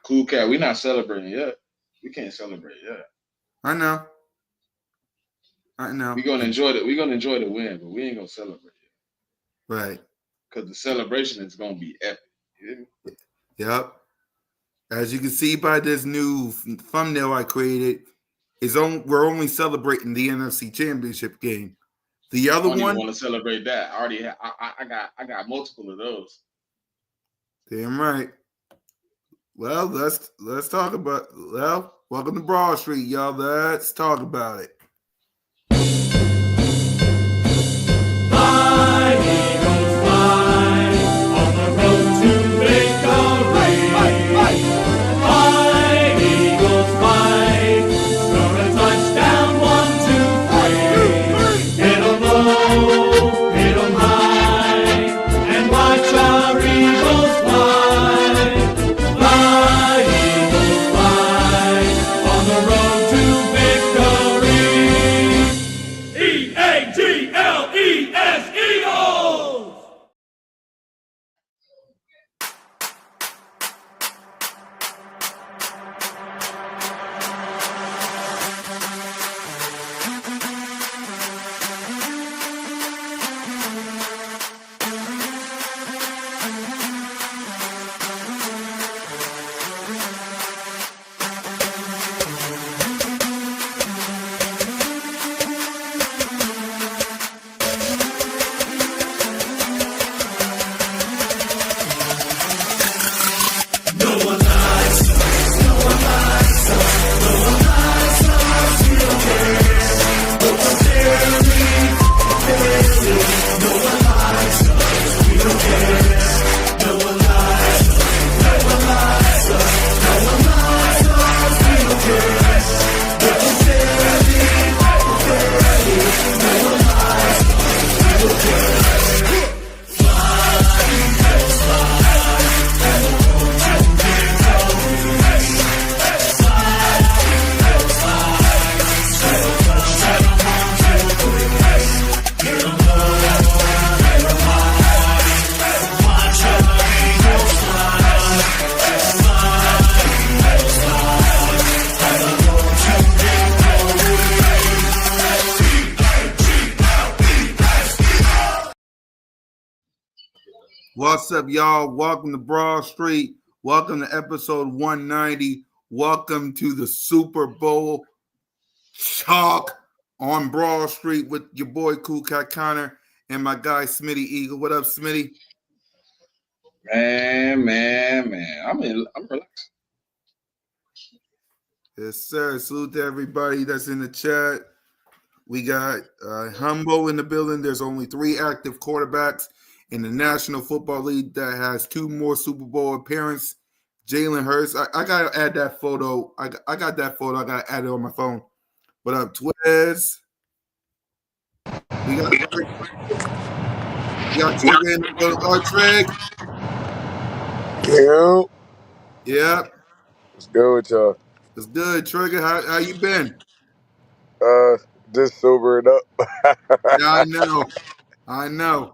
Cool cat, we not celebrating yet. We can't celebrate yet. I know. We're gonna enjoy it. We're gonna enjoy the win, but we ain't gonna celebrate yet. Right. Because the celebration is gonna be epic. Yep. As you can see by this new thumbnail I created, we're only celebrating the NFC Championship game. The other one, I don't want to celebrate that. I already I got multiple of those. Damn right. Well, let's talk about. Well, welcome to Broad Street, y'all. Let's talk about it. What's up, y'all? Welcome to Broad Street. Welcome to episode 190. Welcome to the Super Bowl talk on Broad Street with your boy Cool Cat Connor and my guy Smitty Eagle. What up, Smitty? Man. I'm relaxed. Yes, sir. Salute to everybody that's in the chat. We got Humbo in the building. There's only 3 active quarterbacks in the National Football League that has 2 more Super Bowl appearances. Jalen Hurts. I got to add that photo. I got that photo. I got to add it on my phone. What up, Twiz? We got Trigger in the building. Trig. Yo. Yep. What's good with y'all? It's good, Trigger. How you been? Just sobering up. Yeah, I know.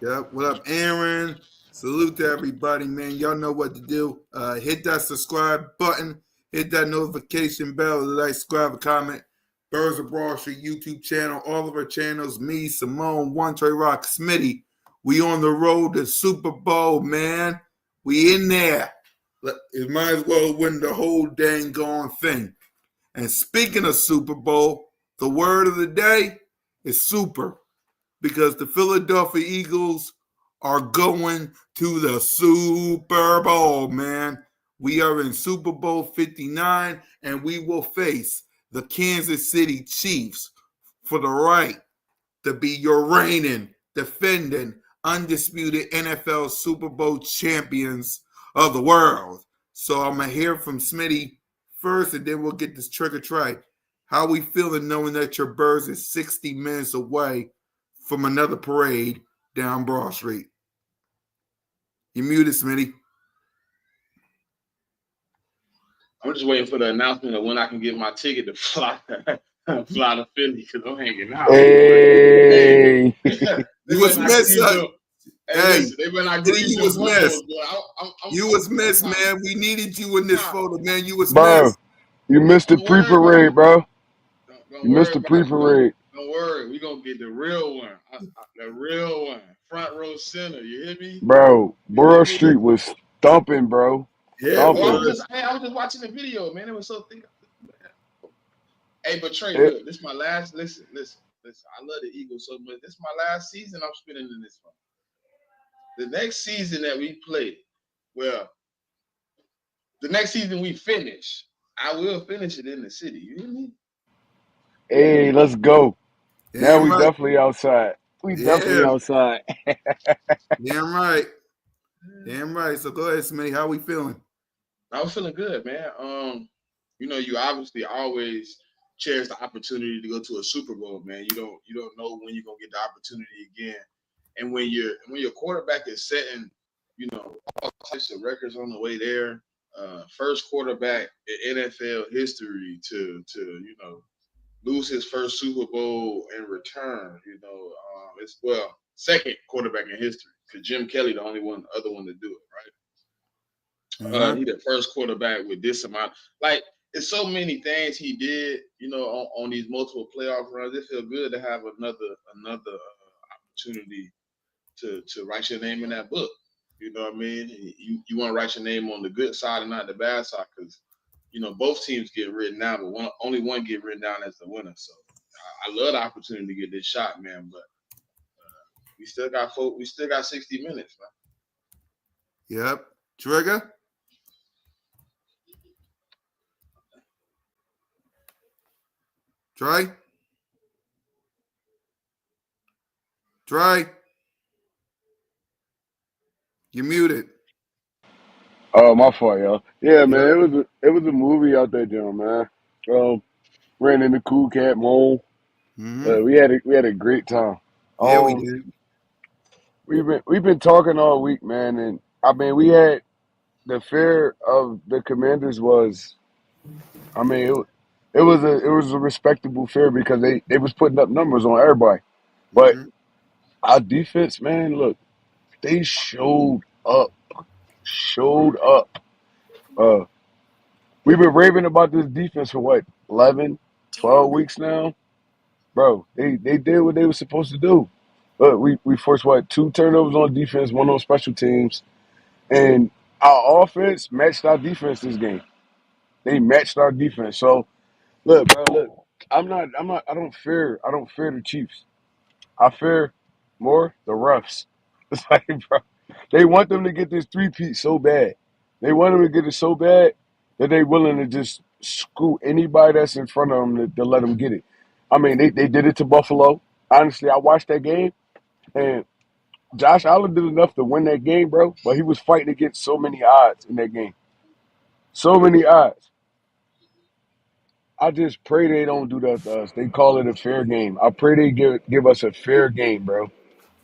Yep. What up, Aaron? Salute to everybody, man. Y'all know what to do. Hit that subscribe button. Hit that notification bell. Like, subscribe, comment. Birds of Broad Street YouTube channel. All of our channels. Me, Simone, One Trey Rock, Smitty. We on the road to Super Bowl, man. We in there. It might as well win the whole dang gone thing. And speaking of Super Bowl, the word of the day is super. Because the Philadelphia Eagles are going to the Super Bowl, man. We are in Super Bowl 59, and we will face the Kansas City Chiefs for the right to be your reigning, defending, undisputed NFL Super Bowl champions of the world. So I'm going to hear from Smitty first, and then we'll get this trigger try. How we feeling knowing that your Birds is 60 minutes away from another parade down Broad Street? You muted, Smitty. I'm just waiting for the announcement of when I can get my ticket to fly to Philly because I'm hanging out. Hey. You was missing. Hey, Hey, listen, they better not grease you them was potholes, missed. boy. You I'm was worried missed, about man. We needed you in this nah, photo, man. You was Bro, missed. you missed the don't worry about pre-parade, it. bro. Don't You missed worry the about it. pre-parade. Don't worry. We gonna get the real one. The real one. Front row center. You hear me? Bro, You hear Borough me? Street was thumping, bro. Yeah, it Oh, Thumping. was. I was just watching the video, man. It was so thick. Hey, but Trey, It, look, this is my last. Listen. I love the Eagles so much. This is my last season I'm spending in this one. The next season that we play, well, the next season we finish, I will finish it in the city. You hear me? hey, let's go. Now Damn we right. definitely outside. We Yeah, definitely outside. damn right. Damn right. So go ahead, Smitty. How we feeling? I was feeling good, man. You obviously always cherish the opportunity to go to a Super Bowl, man. You don't know when you're gonna get the opportunity again. And when your quarterback is setting, all types of records on the way there, first quarterback in NFL history to lose his first Super Bowl in return, it's second quarterback in history because Jim Kelly the other one to do it, right? Uh-huh. He the first quarterback with this amount. Like it's so many things he did, on these multiple playoff runs. It feels good to have another opportunity to write your name in that book. You know what I mean? You want to write your name on the good side and not the bad side because both teams get written down, but only one get written down as the winner. So I love the opportunity to get this shot, man. But we still got 60 minutes, man. Yep. Trigger. Trey. Trey. You muted. Oh, my fault, y'all. Yeah, man, Yep. it was a movie out there, John, man. Ran into Cool Cat Moan. Mm-hmm. We had a great time. Yeah, we Um, did. we've been talking all week, man, and I mean we had the fear of the Commanders was, I mean it was a respectable fear because they was putting up numbers on everybody, but Mm-hmm. our defense, man, look, they showed up. Uh, we've been raving about this defense for what, 11, 12 weeks now, bro. They did what they were supposed to do. Look, we forced what, two turnovers on defense, one on special teams. And our offense matched our defense this game. They matched our defense. So look, bro, look. I don't fear the Chiefs. I fear more the refs. It's like, bro, they want them to get this three-peat so bad. They want them to get it so bad that they willing to just screw anybody that's in front of them to let them get it. I mean, they did it to Buffalo. Honestly, I watched that game, and Josh Allen did enough to win that game, bro. But he was fighting against so many odds in that game. So many odds. I just pray they don't do that to us. They call it a fair game. I pray they give us a fair game, bro.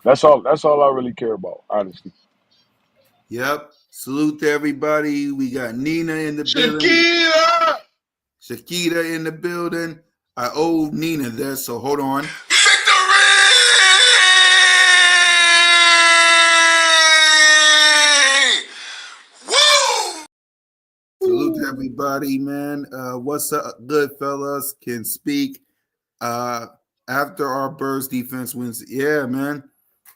That's all. That's all I really care about, honestly. Yep. Salute to everybody. We got Nina in the building. Shakira! Shakita in the building. I owe Nina this, so hold on. Salute to everybody, man. What's up, good fellas? Can speak. Uh, after our Birds defense wins, yeah, man.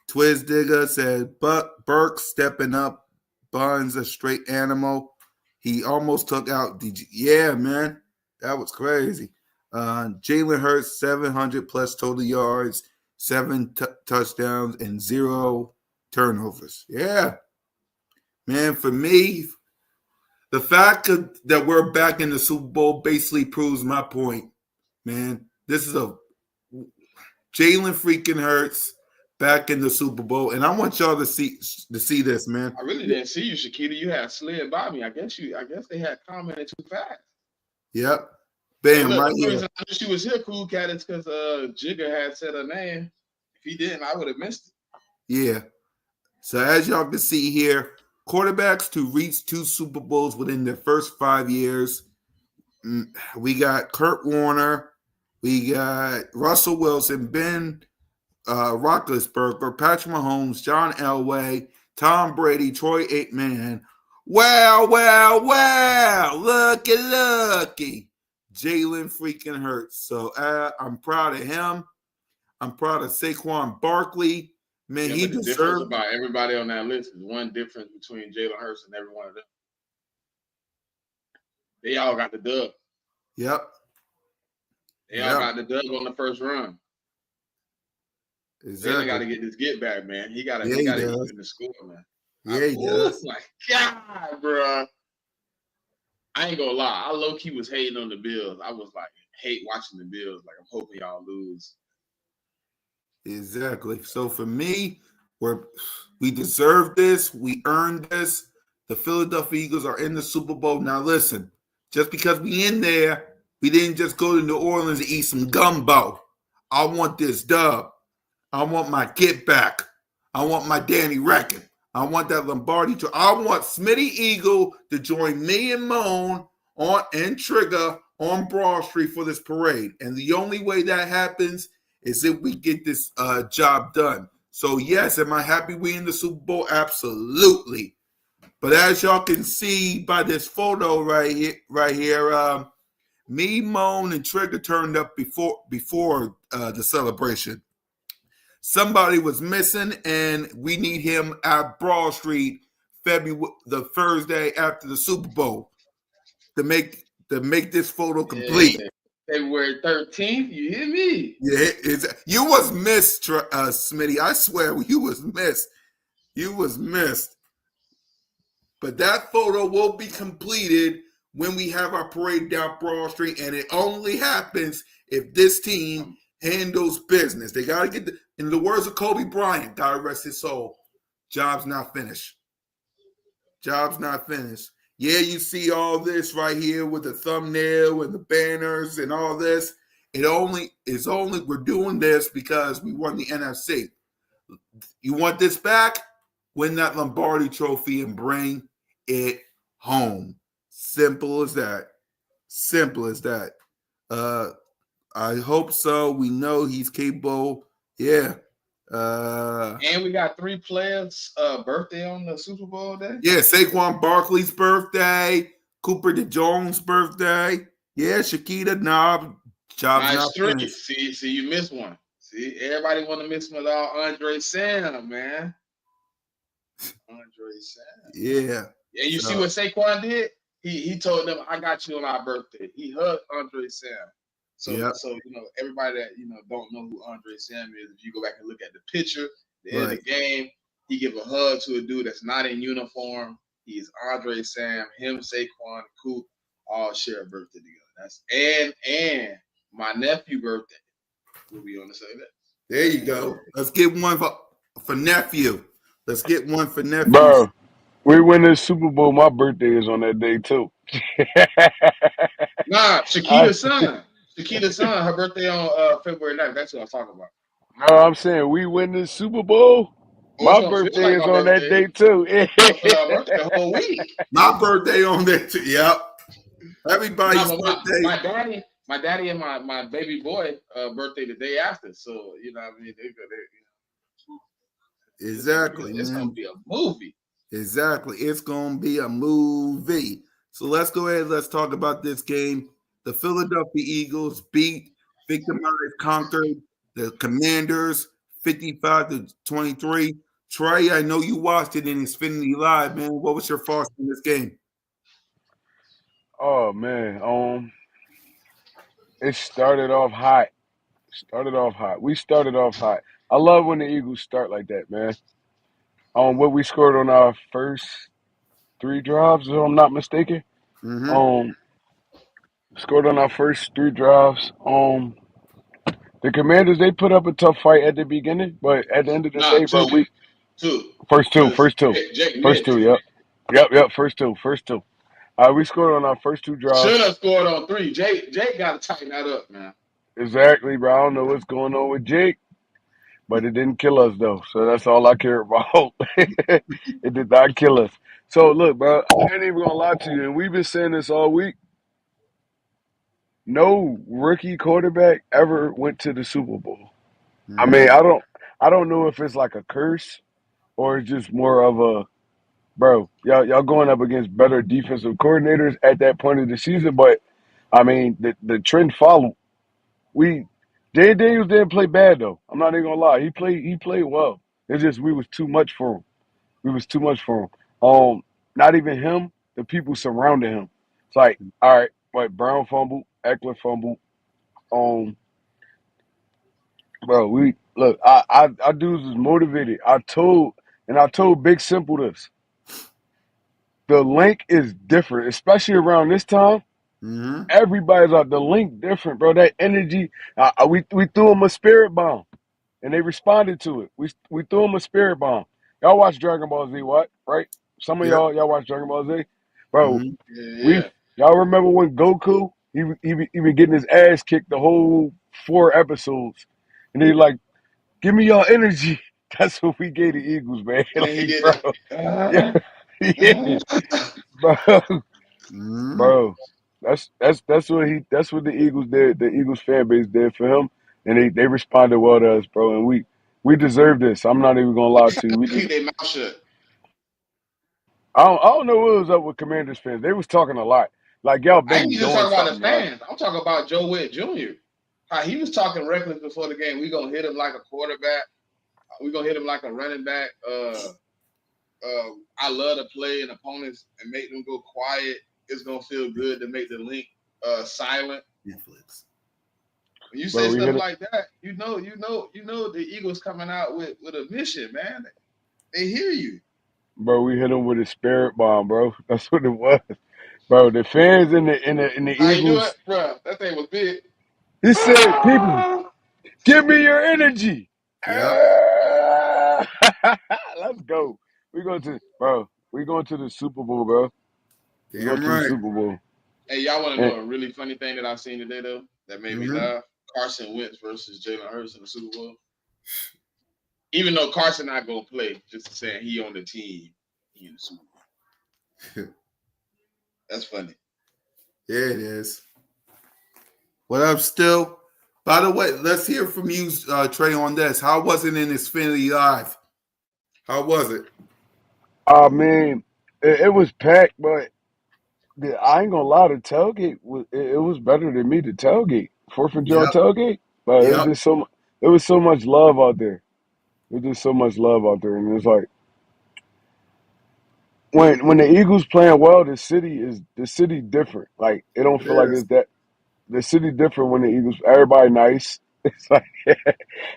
Twiz Digger said, "Buck Burke stepping up. Buns a straight animal. He almost took out DG. Yeah, man, that was crazy. Jalen Hurts 700 plus total yards, seven touchdowns, and zero turnovers. Yeah, man. For me, the fact that we're back in the Super Bowl basically proves my point, man. This is a Jalen freaking Hurts back in the Super Bowl, and I want y'all to see this, man. I really didn't see you, Shakita. You had slid by me. I guess they had commented too fast. Yep, Hey, bam, look, right the only here. reason I knew she was here, Cool Cat, is because Jigger had said her name. If he didn't, I would have missed it. Yeah. So as y'all can see here, quarterbacks to reach two Super Bowls within their first 5 years. We got Kurt Warner, we got Russell Wilson, Ben Roethlisberger, Patrick Mahomes, John Elway, Tom Brady, Troy Aikman. Wow, wow, wow. Looky. Jalen freaking Hurts. So I'm proud of him. I'm proud of Saquon Barkley. Man, Yeah, he but the difference deserved. about everybody on that list is one difference between Jalen Hurts and every one of them. They all got the dub. Yep. They all Yep. got the dub on the first run. Jalen got Exactly. to get this get back, man. He got to Yeah, he he got to does. even the score, man. Yeah, he Oh does. my god, bro! I ain't gonna lie. I low key was hating on the Bills. I was like, hate watching the Bills. Like, I'm hoping y'all lose. Exactly. So for me, we deserve this. We earned this. The Philadelphia Eagles are in the Super Bowl. Now listen, just because we in there, we didn't just go to New Orleans to eat some gumbo. I want this dub. I want my get back. I want my Danny Reckon. I want that Lombardi. I want Smitty Eagle to join me and Moan on and Trigger on Broad Street for this parade. And the only way that happens is if we get this job done. So yes, am I happy we in the Super Bowl? Absolutely. But as y'all can see by this photo right here, me, Moan, and Trigger turned up before the celebration. Somebody was missing, and we need him at Broad Street the Thursday after the Super Bowl to make this photo complete. Yeah. February 13th, you hear me? Yeah, you was missed, Smitty. I swear you was missed. You was missed. But that photo will be completed when we have our parade down Broad Street, and it only happens if this team handles business. They got to get, in the words of Kobe Bryant, God rest his soul, job's not finished. Job's not finished. Yeah, you see all this right here with the thumbnail and the banners and all this. We're doing this because we won the NFC. You want this back? Win that Lombardi trophy and bring it home. Simple as that. Simple as that. I hope so. We know he's capable. Yeah. And we got 3 players' birthday on the Super Bowl day. Yeah, Saquon Barkley's birthday, Cooper DeJones' birthday. Yeah, Shakita Knob, job's not Nice 3. finished. See, you missed one. See, everybody want to miss one without Andre Sam, man. Andre Sam. Yeah. And you see what Saquon did? He told them, "I got you on our birthday." He hugged Andre Sam. So everybody that don't know who Andre Sam is, if you go back and look at the picture, the end of the game, he give a hug to a dude that's not in uniform. He's Andre Sam, him, Saquon, Coop, all share a birthday together. That's and my nephew birthday will be on the same day. There you go. Let's get one for nephew. Let's get one for nephew. Bro, we win this Super Bowl. My birthday is on that day too. Nah, Shakita's son, her birthday on February 9th. That's what I'm talking about. No, I'm saying we win this Super Bowl. Oh, it's My gonna feel birthday like is my on that birthday. day too. It's gonna feel like my birthday the whole week. My birthday on there too. Yep. Everybody's birthday. My daddy and my baby boy birthday the day after. So you know what I mean. Exactly. It's gonna be a movie. Exactly. It's gonna be a movie. So let's go ahead. Let's talk about this game. The Philadelphia Eagles victimized, conquered the Commanders 55-23. Trey, I know you watched it in Xfinity Live, man. What was your thoughts on this game? Oh man, it started off hot. We started off hot. I love when the Eagles start like that, man. What we scored on our first 3 drives, if I'm not mistaken. Mm-hmm. Scored on our first 3 drives. The Commanders, they put up a tough fight at the beginning, but at the end of the Nah, day, bro, two, first two, because Jake missed too. yep, first two. We scored on our first 2 Should drives. have scored on 3. Jake got to tighten that up, man. Exactly, bro. I don't know what's going on with Jake, but it didn't kill us though. So that's all I care about. It did not kill us. So look, bro, I ain't even gonna lie to you, and we've been saying this all week. No rookie quarterback ever went to the Super Bowl. I mean, Mm-hmm. I don't know if it's like a curse or it's just more of a bro. Y'all going up against better defensive coordinators at that point of the season, but I mean the trend followed. We Dan Daniels didn't play bad though. I'm not even gonna lie. He played well. It's just we was too much for him. We was too much for him. Not even him, the people surrounding him. It's like, all right, what Brown fumbled, Eckler fumbled. Um, bro, we look. I dudes was motivated. I told Big Simple this. The link is different, especially around this time. Mm-hmm. Everybody's out. The link different, bro. That energy. We threw him a spirit bomb, and they responded to it. We threw him a spirit bomb. Y'all watch Dragon Ball Z, what? Right? Some of Yep. y'all watch Dragon Ball Z, bro. Mm-hmm. Yeah, We yeah. y'all remember when Goku he been getting his ass kicked the whole 4 episodes, and they like, give me your energy. That's what we gave the Eagles, man. And then he Like, did bro, yeah, that. yeah, bro, Mm-hmm. bro. That's what the Eagles did. The Eagles fan base did for him, and they responded well to us, bro. And we deserve this. I'm not even gonna lie to you. We Keep just their mouth shut. I don't know what was up with Commanders fans. They was talking a lot. Like y'all I ain't been just doing talking about the something, man. fans. I'm talking about Joe Witt Jr. How he was talking reckless before the game. We gonna hit him like a quarterback. We gonna hit him like a running back. I love to play in opponents and make them go quiet. It's gonna feel good to make the link silent. Netflix. When you Bro, say we stuff hit it. like that, the Eagles coming out with a mission, man. They hear you. Bro, we hit him with a spirit bomb, bro. That's what it was, bro. The fans in the How you do it, Eagles. bro? That thing was big. He said, "People, Ah! give me your energy." Yep. Ah! Let's go. We going to bro. We going to the Super Bowl, bro. We going Damn to the right. Super Bowl. Hey, y'all want to And know a really funny thing that I've seen today though that made me Mm-hmm. laugh? Carson Wentz versus Jalen Hurts in the Super Bowl. Even though Carson not gonna play, just saying he on the team, he in the Super Bowl. That's funny. Yeah, it is. What up, still? By the way, let's hear from you, Trey, on this. How was it in Xfinity Live? How was it? I mean, it was packed, but I ain't gonna lie. The tailgate it was better than me. The tailgate, Fourth of July Yep. tailgate, but it was Yep. just so. It was so much love out there. There's just so much love out there, and it's like when the Eagles playing well, the city different. Like it don't It feel like is. it's that the city different when the Eagles. Everybody nice. It's like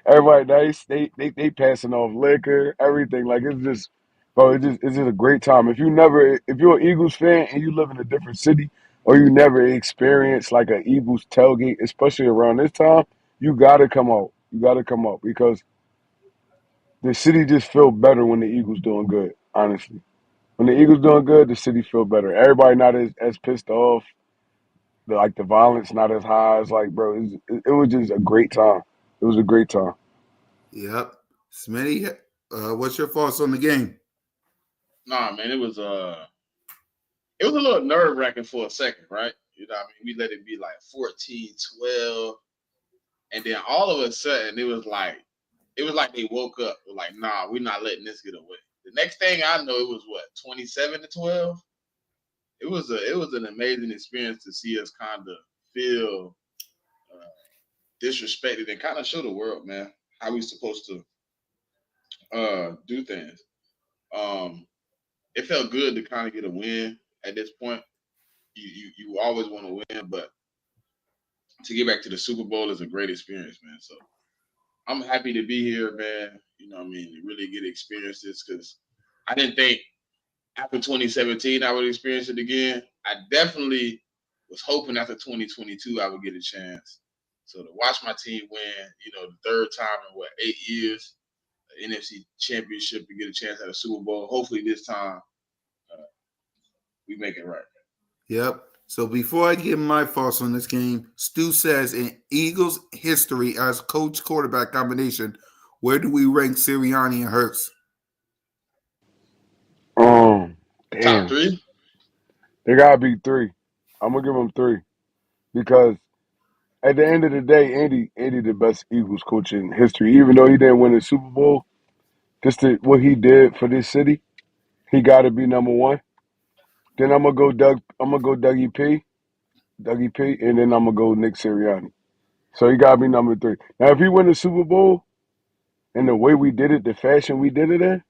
everybody nice. They passing off liquor, everything. Like it's just, bro. It's just a great time. If you're an Eagles fan and you live in a different city or you never experienced like an Eagles tailgate, especially around this time, you gotta come out. You gotta come out because the city just feel better when the Eagles doing good. Honestly. When the Eagles doing good, the city feel better. Everybody not as pissed off. Like the violence not as high. It's like, bro, it was just a great time. It was a great time. Yep. Smitty, what's your thoughts on the game? Nah, man, it was a little nerve wracking for a second, right? You know what I mean? We let it be like 14-12, and then all of a sudden it was like they woke up. We're like, nah, we're not letting this get away. The next thing I know, it was what, 27-12? It was an amazing experience to see us kind of feel uh, disrespected and kind of show the world, man, how we supposed to do things. Um, it felt good to kind of get a win at this point. You always want to win, but to get back to the Super Bowl is a great experience, man. So I'm happy to be here, man. You know what I mean? To really get to experience this because I didn't think after 2017 I would experience it again. I definitely was hoping after 2022 I would get a chance. So to watch my team win, the third time in 8 years, the NFC Championship, to get a chance at a Super Bowl. Hopefully this time uh, we make it right. Yep. So before I give my thoughts on this game, Stu says in Eagles history as coach quarterback combination, where do we rank Sirianni and Hurts? Um, Top damn, three. they gotta be three. I'm gonna give them three because at the end of the day, Andy the best Eagles coach in history. Even though he didn't win the Super Bowl, just what he did for this city, he got to be number one. Then I'm gonna go Doug. I'm gonna go Dougie P, and then I'm gonna go Nick Sirianni. So he got to be number three. Now, if he win the Super Bowl and the way we did it, the fashion we did it in,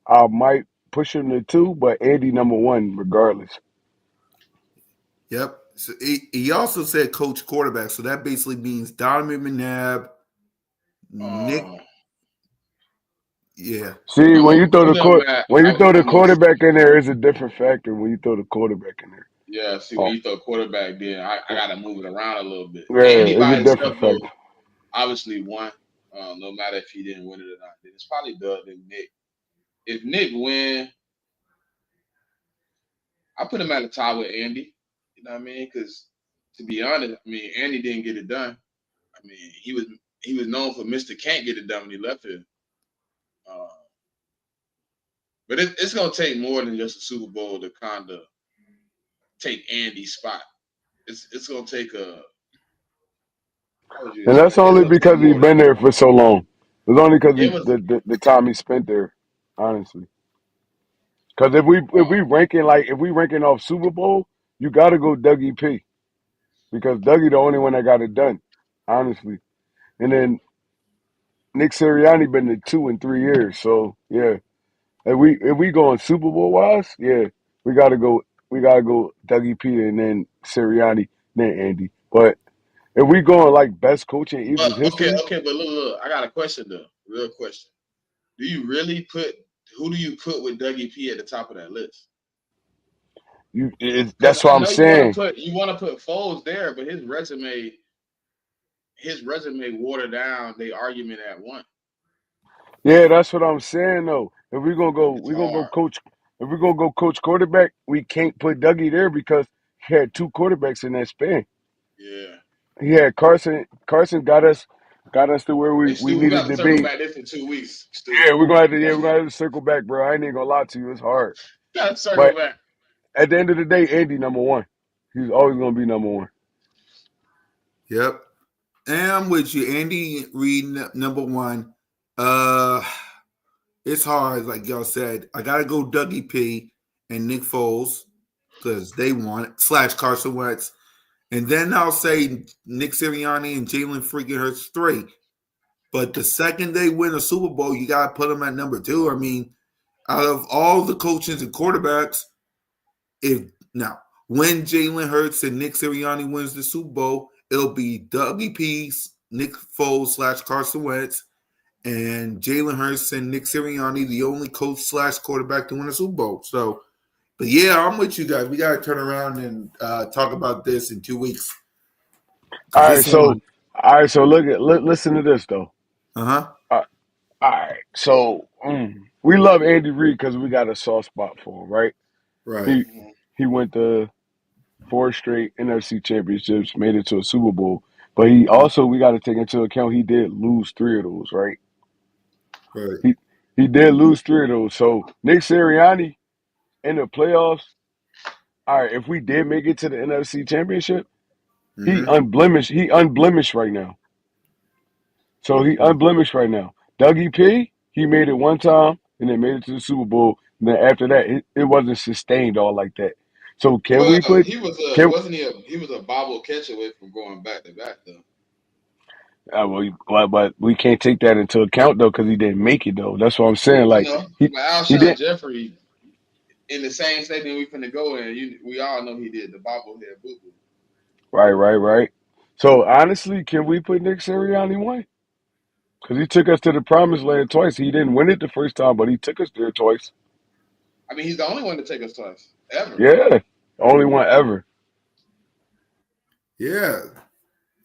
I might push him to two, but Andy number one regardless. Yep. So he also said coach quarterback, so that basically means Donovan McNabb, Nick. Um, Yeah. See, I'm gonna put him at. when you throw the I'm gonna. quarterback in there, it's a different factor when you throw the quarterback in there. Yeah. See, when Oh, you throw quarterback, then I gotta move it around a little bit. Andy yeah, it's a by different himself factor. though, obviously won. No matter if he didn't win it or not, then it's probably Doug and Nick. If Nick win, I put him at the top with Andy. You know what I mean? Because to be honest, I mean Andy didn't get it done. I mean he was known for Mister Can't get it done when he left here. Uh, but it's gonna take more than just a Super Bowl to kind of take Andy's spot. It's gonna take a how would you And that's explain? It's only gonna take because he's more than been there for so long. It's only because it was. the time he spent there, honestly. Because if we ranking off Super Bowl, you got to go Dougie P because Dougie the only one that got it done, honestly. And then Nick Sirianni been to 2 and 3 years, so yeah. If we going Super Bowl wise, yeah, we gotta go Dougie P and then Sirianni, then Andy. But if we going like best coach in But Eagles okay, history, okay, but look, I got a question though. Real question. Do you really put who do you put with Dougie P at the top of that list? Because that's what I I'm know you want to saying. put Foles there, but his resume watered down the argument at one. Yeah, that's what I'm saying though. If It's we gonna go hard. coach. If we're gonna go coach quarterback, we can't put Dougie there because he had two quarterbacks in that span. Yeah. He had Carson. Carson got us to where Hey we Stu, we got needed to to circle be. back this in 2 weeks, Stu. We're gonna have to circle back, bro. I ain't even gonna lie to you, it's hard. Got to circle But back. at the end of the day, Andy number one. He's always gonna be number one. Yep. And I'm with you, Andy Reid, number one. Uh, it's hard, like y'all said. I gotta go Dougie P and Nick Foles because they won it, slash Carson Wentz, and then I'll say Nick Sirianni and Jalen freaking Hurts three. But the second they win a Super Bowl, you gotta put them at number two. I mean, out of all the coaches and quarterbacks, if now when Jalen Hurts and Nick Sirianni wins the Super Bowl, it'll be Dougie P, Nick Foles slash Carson Wentz, and Jalen Hurts and Nick Sirianni, the only coach slash quarterback to win a Super Bowl. So, but yeah, I'm with you guys. We got to turn around and talk about this in 2 weeks All because right, this so one, listen to this though. uh Uh, all right, so we love Andy Reid because we got a soft spot for him, right? right. He he went to four straight NFC championships, made it to a Super Bowl, but he Mhm. also we got to take into account he did lose three of those, right? Right. He he did lose three of those. So Nick Sirianni in the playoffs. All right, if we did make it to the NFC Championship, Mm-hmm. He unblemished right now. So he unblemished right now. Dougie P, he made it one time and then made it to the Super Bowl. And then after that, it wasn't sustained all like that. So can Well, we put he was a can wasn't he a bobble catch away from going back to back though. but we can't take that into account though because he didn't make it though. That's what I'm saying. I Like know, he but he Alshon did Jeffrey in the same stadium we finna go in. We all know he did the bobblehead boo boo. right. So honestly, can we put Nick Sirianni one? Because he took us to the promised land twice. He didn't win it the first time, but he took us there twice. I mean, he's the only one to take us twice ever. Yeah, only one ever. Yeah.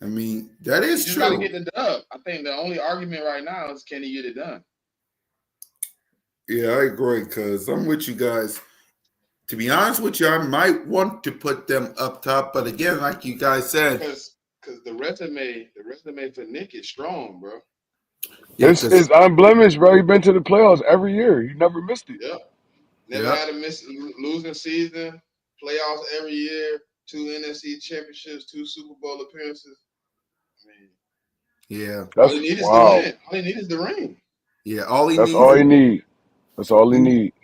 I mean, that He is just got to true. get the dub. I think the only argument right now is can he get it done? Yeah, I agree because I'm with you guys. To be honest with you, I might want to put them up top, but again, like you guys said, Because the resume for Nick is strong, bro. yeah, because It's unblemished, bro. He been to the playoffs every year. He never missed it. Yep. Never yeah, had a losing season. Playoffs every year. Two NFC championships. Two Super Bowl appearances. Yeah, All That's he needs is the wow. win. All he needs is the ring. yeah. All he That's needs all is he need. That's all he need.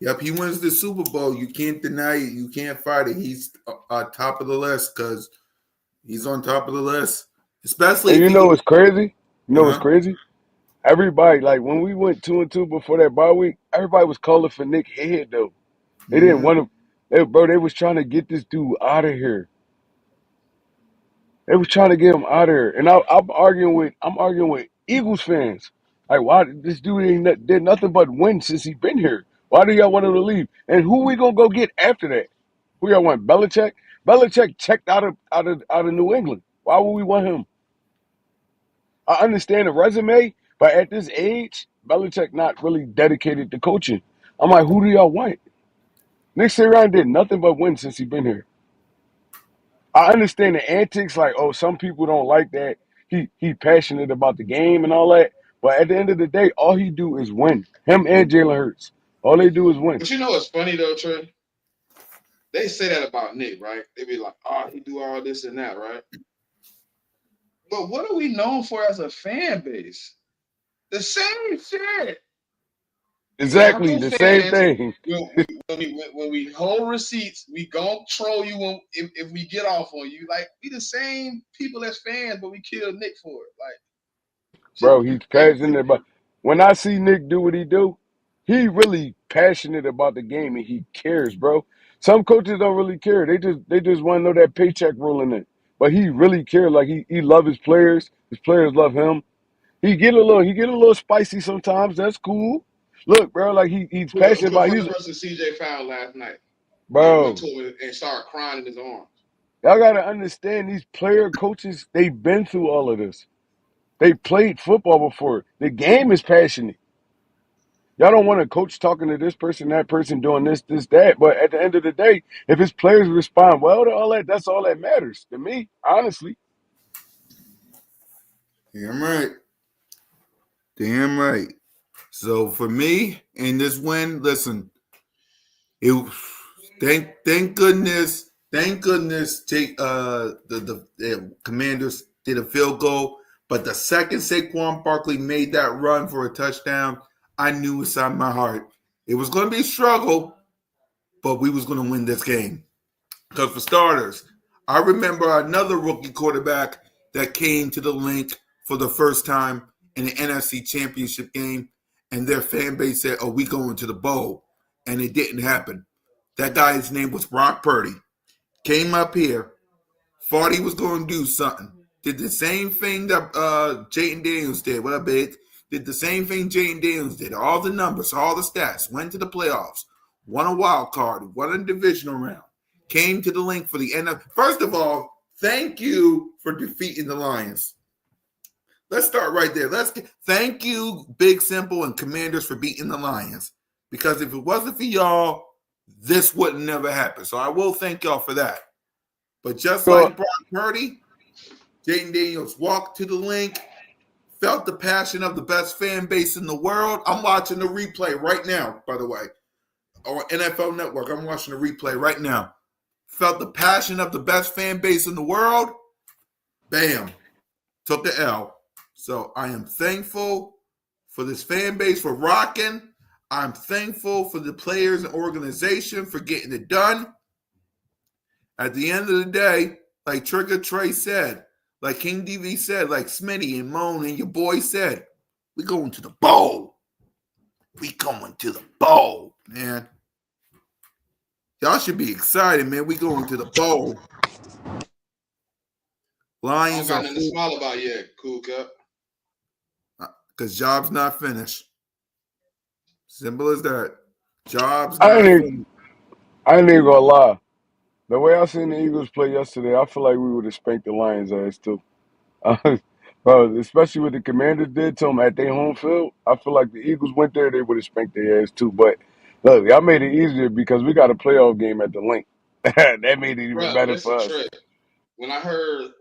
yep. He wins the Super Bowl. You can't deny it. You can't fight it. He's top of the list because he's on top of the list. Especially And if you he know goes. what's crazy? You know what's Uh-huh. crazy? Everybody, like when we went 2-2 before that bye week, everybody was calling for Nick Head though. They didn't Mhm. want him. They was trying to get this dude out of here. They was trying to get him out of here. And I'm arguing with Eagles fans. Like, why this dude did nothing but win since he been here? Why do y'all want him to leave? And who we gonna go get after that? Who y'all want? Belichick? Belichick checked out of New England. Why would we want him? I understand the resume, but at this age, Belichick not really dedicated to coaching. I'm like, who do y'all want? Nick Sirianni did nothing but win since he been here. I understand the antics, like, oh, some people don't like that. He passionate about the game and all that. But at the end of the day, all he do is win. Him and Jalen Hurts. All they do is win. But you know what's funny though, Trey? They say that about Nick, right? They be like, "Oh, he do all this and that," right? But what are we known for as a fan base? The same shit. We Exactly Apple the same fans. thing. When we hold receipts, we gon' troll you if we get off on you. Like we the same people as fans, but we kill Nick for it. Like shit Bro, be he's passionate crazy. about when I see Nick do what he do, he really passionate about the game and he cares, bro. Some coaches don't really care. They just want to know that paycheck rolling in. But he really cares. Like he love his players. His players love him. He get a little spicy sometimes. That's cool. Look, bro, like he's Who passionate the about first he's person CJ found last night and went bro. to him and started crying in his arms? Y'all gotta understand these player coaches, they've been through all of this. They played football before. The game is passionate. Y'all don't want a coach talking to this person, that person, doing this, that. But at the end of the day, if his players respond well to all that, that's all that matters to me, honestly. Damn right. Damn right. So for me in this win, listen, it thank goodness take the Commanders did a field goal, but the second Saquon Barkley made that run for a touchdown, I knew inside my heart it was going to be a struggle, but we was going to win this game. Because for starters, I remember another rookie quarterback that came to the link for the first time in the NFC Championship game, and their fan base said, "Oh, we going to the bowl," and it didn't happen. That guy's name was Brock Purdy. Came up here, thought he was going to do something. Did the same thing that Jayden Daniels did. What up, big? Did the same thing Jayden Daniels did. All the numbers, all the stats. Went to the playoffs. Won a wild card. Won a divisional round. Came to the link for the end of. First of all, thank you for defeating the Lions. Let's start right there. Thank you, Big Simple and Commanders, for beating the Lions. Because if it wasn't for y'all, this would never happen. So I will thank y'all for that. But just So like Brock Purdy, Jayden Daniels walked to the link, felt the passion of the best fan base in the world. I'm watching the replay right now, by the way, on NFL Network. I'm watching the replay right now. Felt the passion of the best fan base in the world. Bam. Took the L. So I am thankful for this fan base for rocking. I'm thankful for the players and organization for getting it done. At the end of the day, like Trigger Trey said, like King DV said, like Smitty and Moan and your boy said, we going to the bowl. We going to the bowl, man. Y'all should be excited, man. We going to the bowl. I don't Lions got are nothing to full smile about yet, Cool Cup. because job's not finished. Simple as that. Job's I ain't not even, finished. I ain't even gonna lie. The way I seen the Eagles play yesterday, I feel like we would have spanked the Lions' ass too. Bro, especially what the Commanders did to them at their home field. I feel like the Eagles went there, they would have spanked their ass too. But look, y'all made it easier because we got a playoff game at the link. That made it even Bro, better listen, for us. Trey. When I heard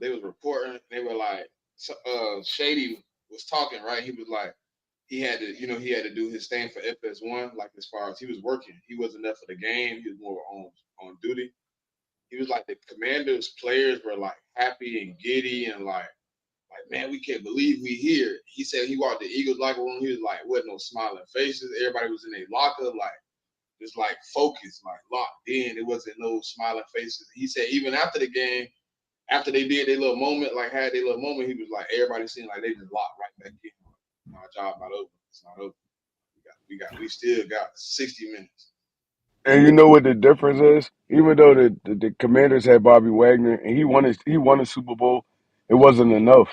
they was reporting, they were like Shady was talking, right? He was like he had to do his thing for FS1, like as far as he was working. He wasn't there for the game, he was more on duty. He was like the Commanders players were like happy and giddy and like Like, man, we can't believe we here. He said he walked the Eagles locker room. He was like, wasn't no smiling faces. Everybody was in their locker, like just like focused, like locked in. It wasn't no smiling faces. He said even after the game, after they did their little moment, like had their little moment, he was like, everybody seemed like they just locked right back in. Our job not over. It's not over. We still got 60 minutes. And you know what the difference is? Even though the Commanders had Bobby Wagner and he won a Super Bowl, it wasn't enough.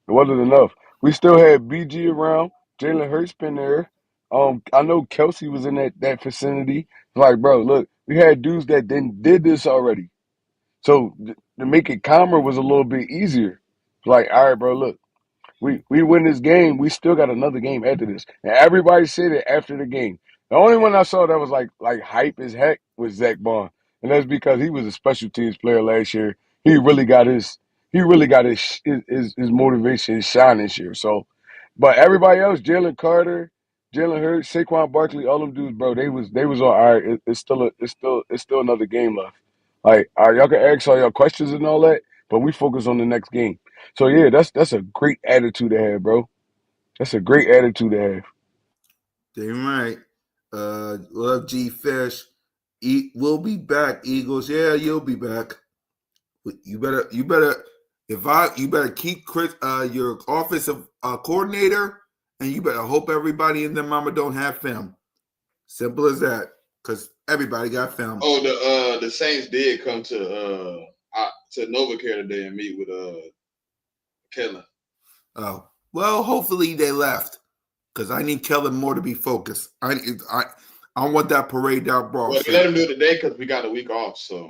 It wasn't enough. We still had BG around. Jalen Hurts been there. I know Kelsey was in that vicinity. Like, bro, look, we had dudes that did this already. So to make it calmer was a little bit easier. Like, all right, bro, look, we win this game. We still got another game after this. And everybody said it after the game. The only one I saw that was like hype as heck was Zach Bond, and that's because he was a special teams player last year. He really got his his motivation, his shine this year. So, but everybody else, Jalen Carter, Jalen Hurts, Saquon Barkley, all them dudes, bro, they was all right. It's still another game left. Like, all right, y'all can ask all y'all questions and all that, but we focus on the next game. So yeah, that's a great attitude to have, bro. That's a great attitude to have. Damn right. Love G Fish. We'll be back, Eagles. Yeah, you'll be back. You better you better keep Chris your offensive coordinator, and you better hope everybody in the mama don't have film. Simple as that. Because everybody got film. Oh, the Saints did come to NovaCare today and meet with Kellen. Oh. Well, hopefully they left. Because I need Kellen more to be focused. I want that parade out ball. Well, they let him do it today because we got a week off, so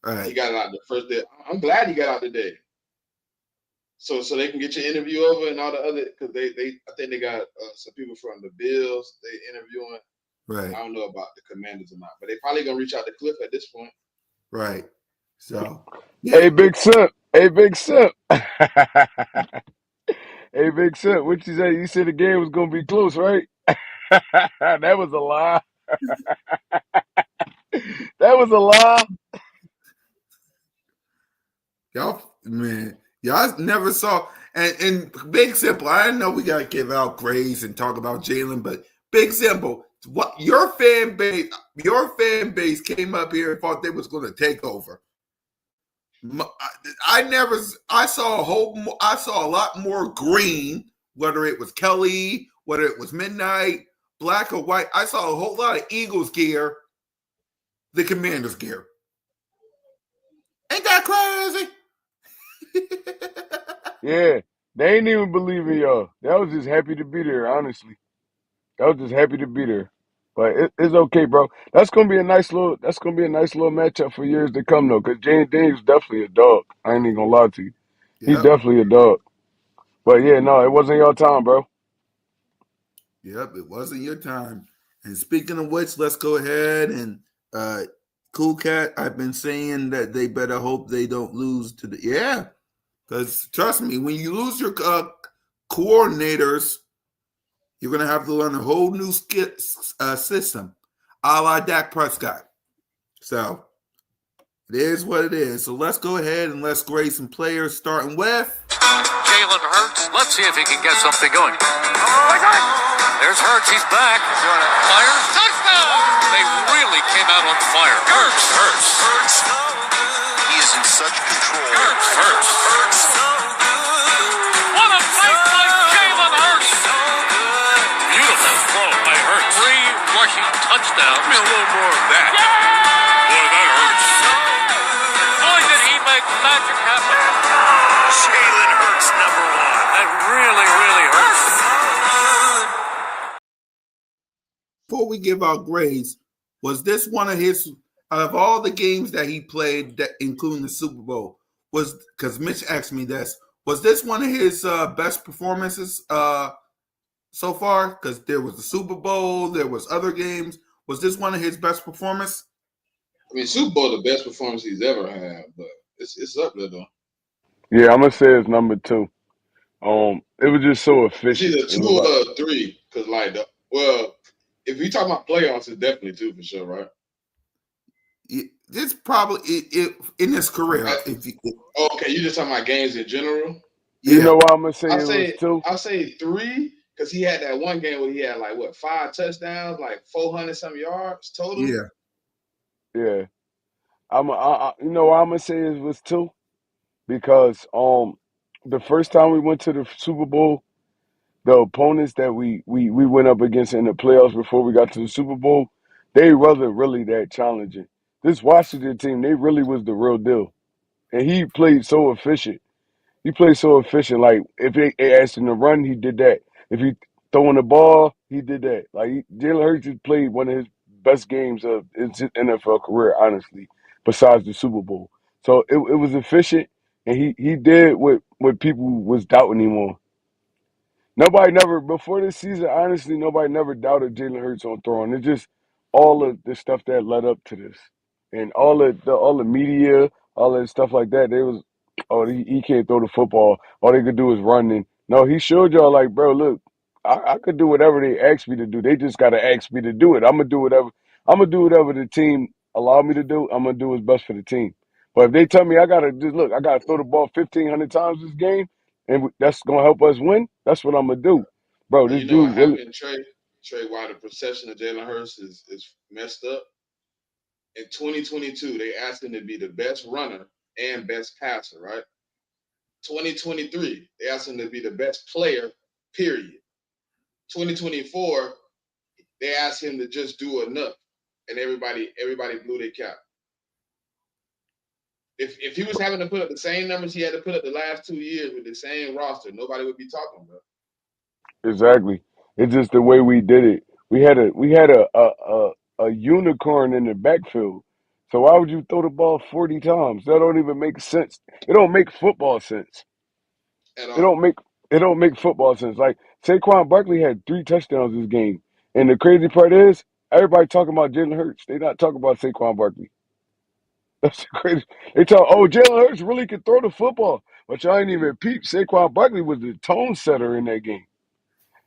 right. He got it out the first day. I'm glad he got out today, so they can get your interview over and all the other because they I think they got some people from the B.O.B.S they interviewing. Right. I don't know about the Commanders or not, but they probably gonna reach out to Cliff at this point. Right. So. Yeah. Hey, Big Simp. Hey, Big Simp. Hey, Big Simp. What you say? You said the game was gonna be close, right? That was a lie. That was a lie. Y'all never saw and Big Simple. I know we gotta give out grades and talk about Jalen, but Big Simple, what your fan base came up here and thought they was going to take over. I saw a lot more green, whether it was Kelly, whether it was Midnight, black or white. I saw a whole lot of Eagles gear, the Commanders gear. Ain't that crazy? Yeah, they ain't even believe in y'all. That was just happy to be there, honestly. That was just happy to be there. But it's okay, bro. That's gonna be a nice little matchup for years to come though, because James Daniels definitely a dog. I ain't even gonna lie to you. He's Yep. definitely a dog. But yeah, no, it wasn't your time, bro. Yep, it wasn't your time. And speaking of which, let's go ahead and Cool Cat, I've been saying that they better hope they don't lose to the because trust me, when you lose your coordinators, you're gonna have to learn a whole new system, a la Dak Prescott. So it is what it is. So let's go ahead and let's grade some players, starting with Jalen Hurts. Let's see if he can get something going. There's Hurts. He's back. Fires. Touchdown! They really came out on fire. Hurts. He is in such control. Hurts. What a fight by Jalen Hurts. Beautiful throw by Hurts. 3 rushing touchdowns. Give me a little more of that. Boy, that hurts. Boy, did he make magic happen. Jalen Hurts, number 1. That really, really hurts. Before we give out grades, was this one of his out of all the games that he played, that including the Super Bowl, was because Mitch asked me this, was this one of his best performances so far? Because there was the Super Bowl, there was other games. Was this one of his best performances? I mean, Super Bowl the best performance he's ever had, but it's up there though. Yeah, I'm gonna say it's number 2. It was just so efficient. It's either 2 or 3, because if you talk about playoffs, it's definitely 2 for sure, right? It's probably in his career. Okay, you just talking about games in general? You Yeah, know why I'm gonna say I it was say two? I say 3 because he had that one game where he had like what 5 touchdowns, like 400 some yards total. yeah, Yeah. You know why I'm gonna say it was two? Because the first time we went to the Super Bowl, the opponents that we went up against in the playoffs before we got to the Super Bowl, they wasn't really that challenging. This Washington team, they really was the real deal. And he played so efficient. He played so efficient. Like if they asked him to run, he did that. If he throwing the ball, he did that. Like Jalen Hurts just played one of his best games of his NFL career, honestly, besides the Super Bowl. So it was efficient, and he did what people was doubting him on. Nobody never before this season. Honestly, nobody never doubted Jalen Hurts on throwing. It's just all of the stuff that led up to this, and all the media, all that stuff like that. They was, oh, he can't throw the football. All they could do is run. And no, he showed y'all like, bro, look, I could do whatever they ask me to do. They just gotta ask me to do it. I'm gonna do whatever. I'm gonna do whatever the team allow me to do. I'm gonna do what's best for the team. But if they tell me I gotta just look, I gotta throw the ball 1,500 times this game and that's gonna help us win. That's what I'm gonna do, bro. And This you know what dude really happened, Trey? Trey, why the perception of Jalen Hurts is messed up? In 2022, they asked him to be the best runner and best passer, right? 2023, they asked him to be the best player, period. 2024, they asked him to just do enough, and everybody blew their cap. If he was having to put up the same numbers he had to put up the last 2 years with the same roster, nobody would be talking about. exactly. It's just the way we did it. We had a unicorn in the backfield. So why would you throw the ball 40 times? That don't even make sense. It don't make football sense. At It all. don't make it don't make football sense. Like Saquon Barkley had 3 touchdowns this game, and the crazy part is everybody talking about Jalen Hurts. They not talking about Saquon Barkley. That's crazy. They talk, oh, Jalen Hurts really could throw the football, but y'all ain't even peep. Saquon Barkley was the tone setter in that game.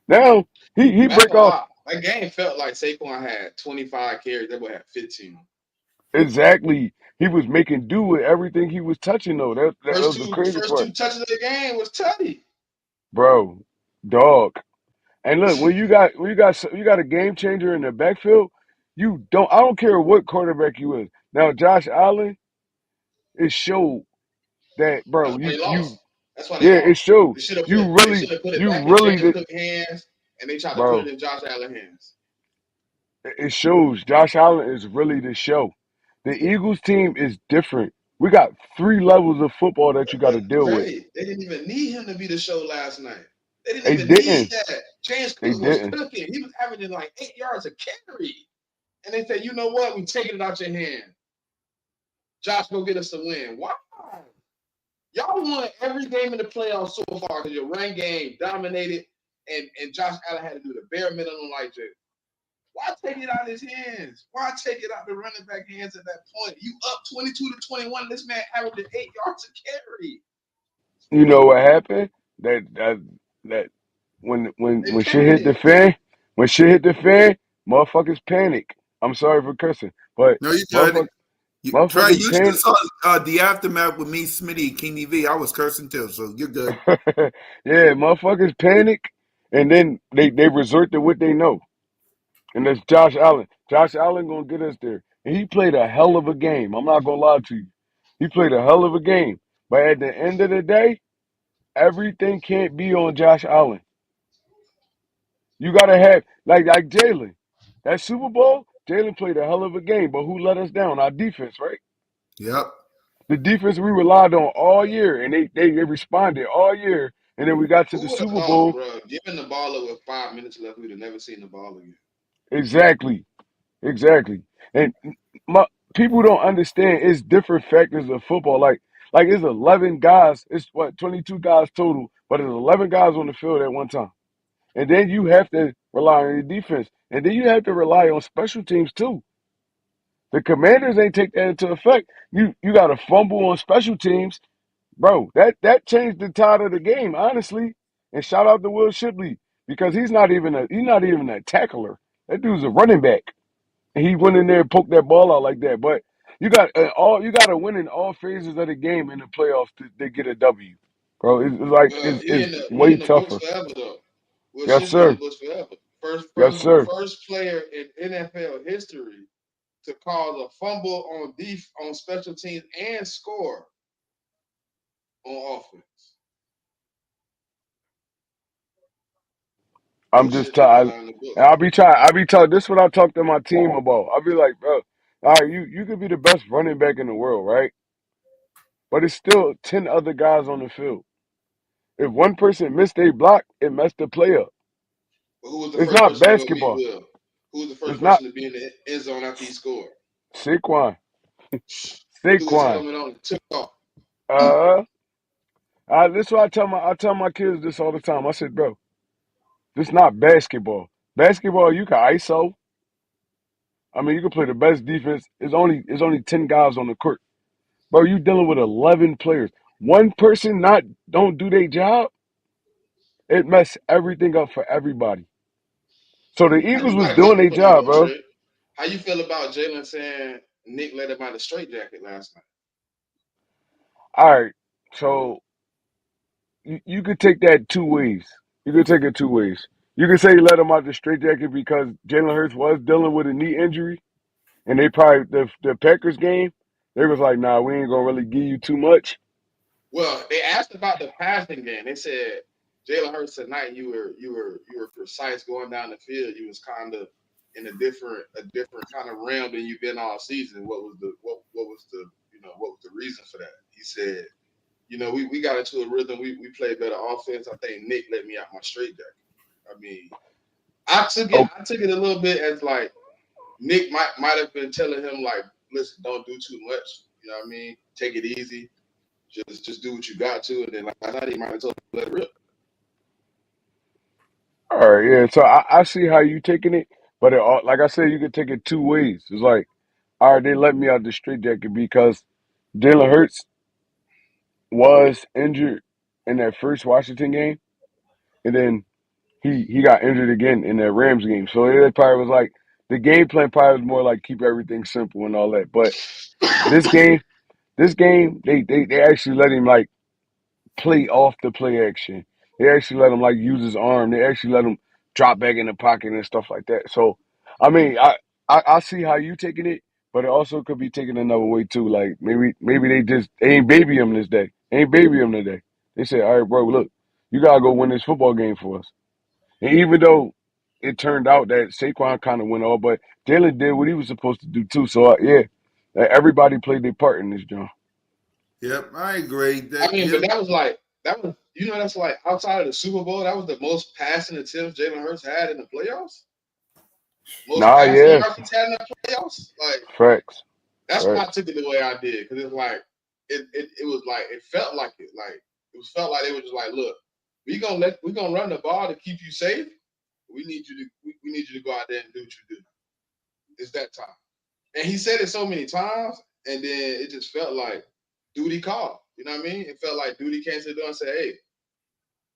Now he I ain't break gonna off lie. That game felt like Saquon had 25 carries. That boy had 15. exactly. He was making do with everything he was touching though. That First was the two crazy first part, two touches of the game was Tutty. bro. Dog. And look, when you got a game changer in the backfield, you don't. I don't care what quarterback you is. Now Josh Allen, it showed that, That's bro. why You they you lost. That's why they yeah, it lost. showed. They should have You put they really should have put it you back in really James did, Cook's hands, and they tried to put it bro. in Josh Allen's hands. It shows Josh Allen is really the show. The Eagles team is different. We got 3 levels of football that you got to But deal with. Trey, they didn't even need him to be the show last night. They didn't They even need didn't. that. James They Cook was didn't. cooking. He was averaging like 8 yards a carry. And they said, you know what? We taking it out your hand. Josh, go get us the win. Why? Y'all won every game in the playoffs so far because your run game dominated, and Josh Allen had to do the bare minimum like that. Why take it out of his hands? Why take it out the running back hands at that point? You up 22-21. This man averaged 8 yards a carry. You know what happened? That when They when shit hit the pivoted. fan, when shit hit the fan, motherfuckers panic. I'm sorry for cursing, but no, you good. motherfuckers Trey, motherfuckers you should have panic. saw the aftermath with me, Smitty, and King V. I was cursing too, so you're good. Yeah, motherfuckers panic, and then they resort to what they know, and that's Josh Allen. Josh Allen gonna get us there, and he played a hell of a game. I'm not gonna lie to you, he played a hell of a game. But at the end of the day, everything can't be on Josh Allen. You gotta have like Jalen. That Super Bowl, Jalen played a hell of a game, but who let us down? Our defense, right? Yep. The defense we relied on all year, and they responded all year. And then we got to the Who would have Super thought, Bowl. bro? Giving the ball up with 5 minutes left, we'd have never seen the ball again. Exactly, exactly. And my people don't understand. It's different factors of football. Like it's 11 guys. It's what 22 guys total, but it's 11 guys on the field at one time. And then you have to rely on your defense, and then you have to rely on special teams too. The Commanders ain't take that into effect. You got a fumble on special teams, bro. That changed the tide of the game, honestly. And shout out to Will Shipley because he's not even a tackler. That dude's a running back, and he went in there and poked that ball out like that. But you got to win in all phases of the game in the playoffs to get a W. bro. It's like Well, it's he way in the books tougher. forever though. Will Yes, Shipley in the sir. books forever. First, Yes, first, sir. first player in NFL history to cause a fumble on special teams and score on offense. I'm Will just Shipley go tired. down in the And books. I be talking. This is what I talk to my team about. I be like, bro, all right, you could be the best running back in the world, right? But it's still 10 other guys on the field. If one person missed a block, it messed the play up. But who was the It's first not person to go beat basketball. Will? Who was the first It's not person to be in the end zone after he scored? Saquon. Threw his Saquon. helmet on and took off. Uh, this is what I tell my kids this all the time. I said, bro, this not basketball. Basketball, you can ISO. I mean, you can play the best defense. It's only 10 guys on the court. Bro, you dealing with 11 players. One person not don't do their job, it mess everything up for everybody. So the Eagles I was got a doing question their for you job, though, bro. Trey. How you feel about Jalen saying Nick let him out of straight jacket last night? All right. So you could take that two ways. You could take it two ways. You could say let him out the straitjacket because Jalen Hurts was dealing with a knee injury, and they probably the Packers game, they was like, nah, we ain't gonna really give you too much. Well, they asked about the passing game. They said Jalen Hurts tonight. You were precise going down the field. You was kind of in a different kind of realm than you've been all season. What was the reason for that? He said, we got into a rhythm. We played better offense. I think Nick let me out my straight jacket. I mean, Oh, I took it a little bit as like Nick might have been telling him like, listen, don't do too much. You know what I mean? Take it easy. Just do what you got to, and then like I thought he might have told him to let it rip. all right, yeah. So I see how you taking it, but like I said, you could take it two ways. It's like, all right, they let me out the straitjacket because Jalen Hurts was injured in that first Washington game, and then he got injured again in that Rams game. So it probably was like the game plan probably was more like keep everything simple and all that. But this game, they actually let him like play off the play action. They actually let him like use his arm. They actually let him drop back in the pocket and stuff like that. So I mean, I see how you taking it, but it also could be taken another way too. Like maybe they ain't baby him this day. Ain't baby him today. They said, all right, bro, look, you gotta go win this football game for us. And even though it turned out that Saquon kind of went off, but Jalen did what he was supposed to do too. So yeah, everybody played their part in this job. Yep, I agree. I mean, but Yep, that's like outside of the Super Bowl, that was the most passing attempts Jalen Hurts had in the playoffs. Most Nah, passing yeah, yards he's had in the playoffs. Like facts, that's why I facts. took it the way I did because it's like it was like it felt like it like it was felt like they were just like, look, we gonna run the ball to keep you safe. We need you to go out there and do what you do. It's that time. And he said it so many times, and then it just felt like duty called. You know what I mean? It felt like duty came to the door and said, "Hey,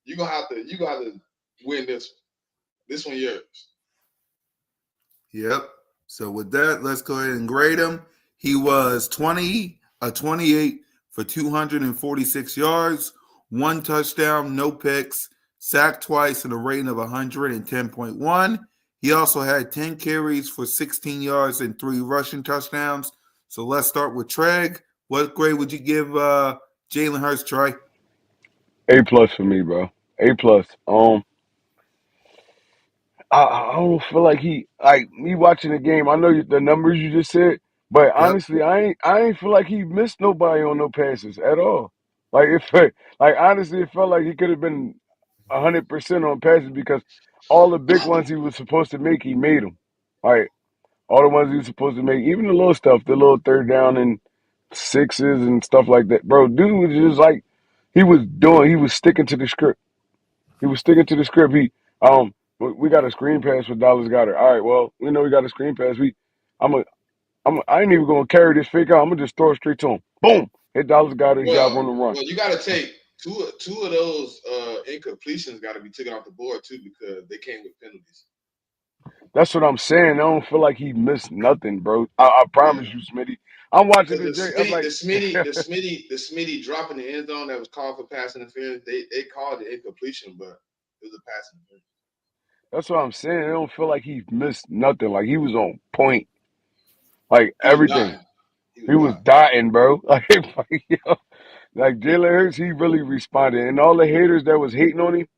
you gonna have to win this one. This one yours." yep. So with that, let's go ahead and grade him. He was 28 for 246 yards, one touchdown, no picks, sacked twice, and a rating of 110.1. He also had 10 carries for 16 yards and three rushing touchdowns. So let's start with Treg. What grade would you give Jalen Hurts, Trey? A+ for me, bro. A+. I don't feel like he like me watching the game. I know the numbers you just said, but Yep. honestly, I ain't feel like he missed nobody on no passes at all. Like like honestly, it felt like he could have been 100% on passes because all the big ones he was supposed to make, he made them. Like all the ones he was supposed to make, even the little stuff, the little third down and sixes and stuff like that. Bro, dude was just like he was sticking to the script. He was sticking to the script. We got a screen pass for Dallas Goddard. All right, well, we know we got a screen pass. I ain't even gonna carry this fake out. I'm gonna just throw it straight to him. Boom, hit Dallas Goddard. He got on Well, the run. well, you got to take two of those incompletions got to be taken off the board too because they came with penalties. That's what I'm saying. I don't feel like he missed nothing, bro. I promise Yeah. you, Smitty. I'm watching Because the J. I'm like, the Smitty drop in the end zone that was called for pass interference. They called it incompletion, but it was a pass interference. that's what I'm saying. I don't feel like he missed nothing. Like he was on point. Like He was everything. dotting. He was He was dotting. dying, bro. Like Jalen Hurts, he really responded. And all the haters that was hating on him,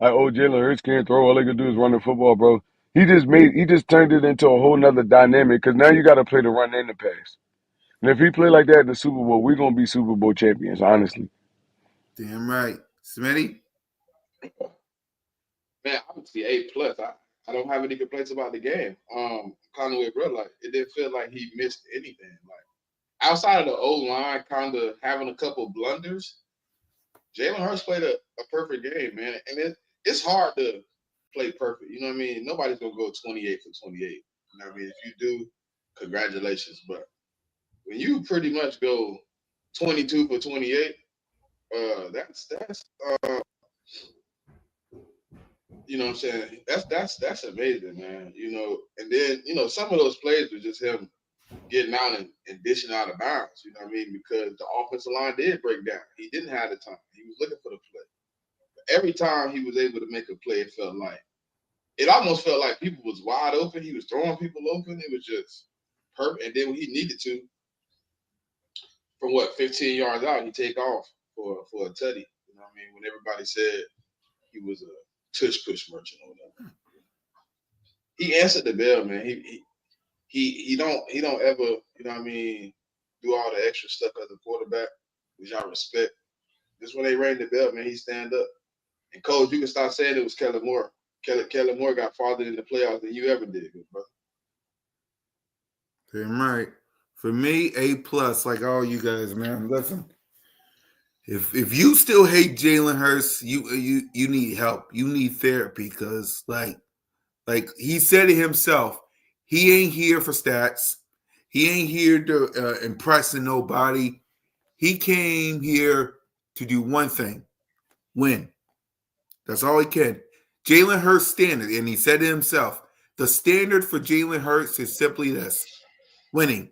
like, oh, Jalen Hurts can't throw. All they can do is run the football, bro. He just turned it into a whole nother dynamic because now you got to play the run and the pass. And if he play like that in the Super Bowl, we're gonna be Super Bowl champions, honestly. Damn right. Smitty? Man, obviously A+. I don't have any complaints about the game. Kind of with bro, like it didn't feel like he missed anything. Like outside of the O line, kind of having a couple blunders, Jalen Hurts played a perfect game, man. And it's hard to play perfect. You know what I mean? Nobody's gonna go 28 for 28. You know what I mean? If you do, congratulations. But when you pretty much go 22 for 28, that's you know what I'm saying? That's amazing, man. You know, and then, some of those plays were just him getting out and dishing out of bounds, you know what I mean? Because the offensive line did break down. He didn't have the time. He was looking for the play. But every time he was able to make a play, it almost felt like people was wide open. He was throwing people open. It was just perfect. And then when he needed to, from 15 yards out, he take off for a tutty. You know what I mean? When everybody said he was a tush push merchant or whatever. He answered the bell, man. He don't ever, you know what I mean, do all the extra stuff as a quarterback, which I respect. Just when they rang the bell, man, he stand up. And coach, you can stop saying it was Kellen Moore. Kellen Moore got farther in the playoffs than you ever did, good brother. Damn right. For me, A+, like all you guys, man. Listen, if you still hate Jalen Hurts, you need help. You need therapy because like he said it himself, he ain't here for stats. He ain't here to impress nobody. He came here to do one thing: win. That's all he can. Jalen Hurts standard, and he said it himself. The standard for Jalen Hurts is simply this: winning.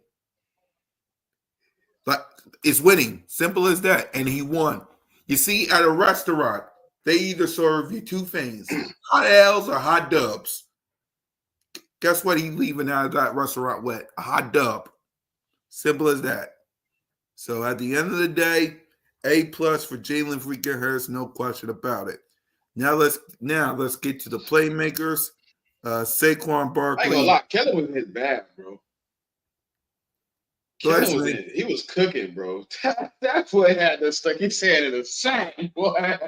But it's winning. Simple as that. And he won. You see, at a restaurant, they either serve you two things: hot L's or hot dubs. Guess what he's leaving out of that restaurant with? A hot dub. Simple as that. So at the end of the day, A+ for Jalen freaking Hurts, no question about it. Now let's get to the playmakers. Saquon I ain't gonna Barkley. lie, Kellen was in his bag, bro. Go ahead, Kellen was Smitty. in. He was cooking, bro. That boy had the stuck. He said in a sack, boy.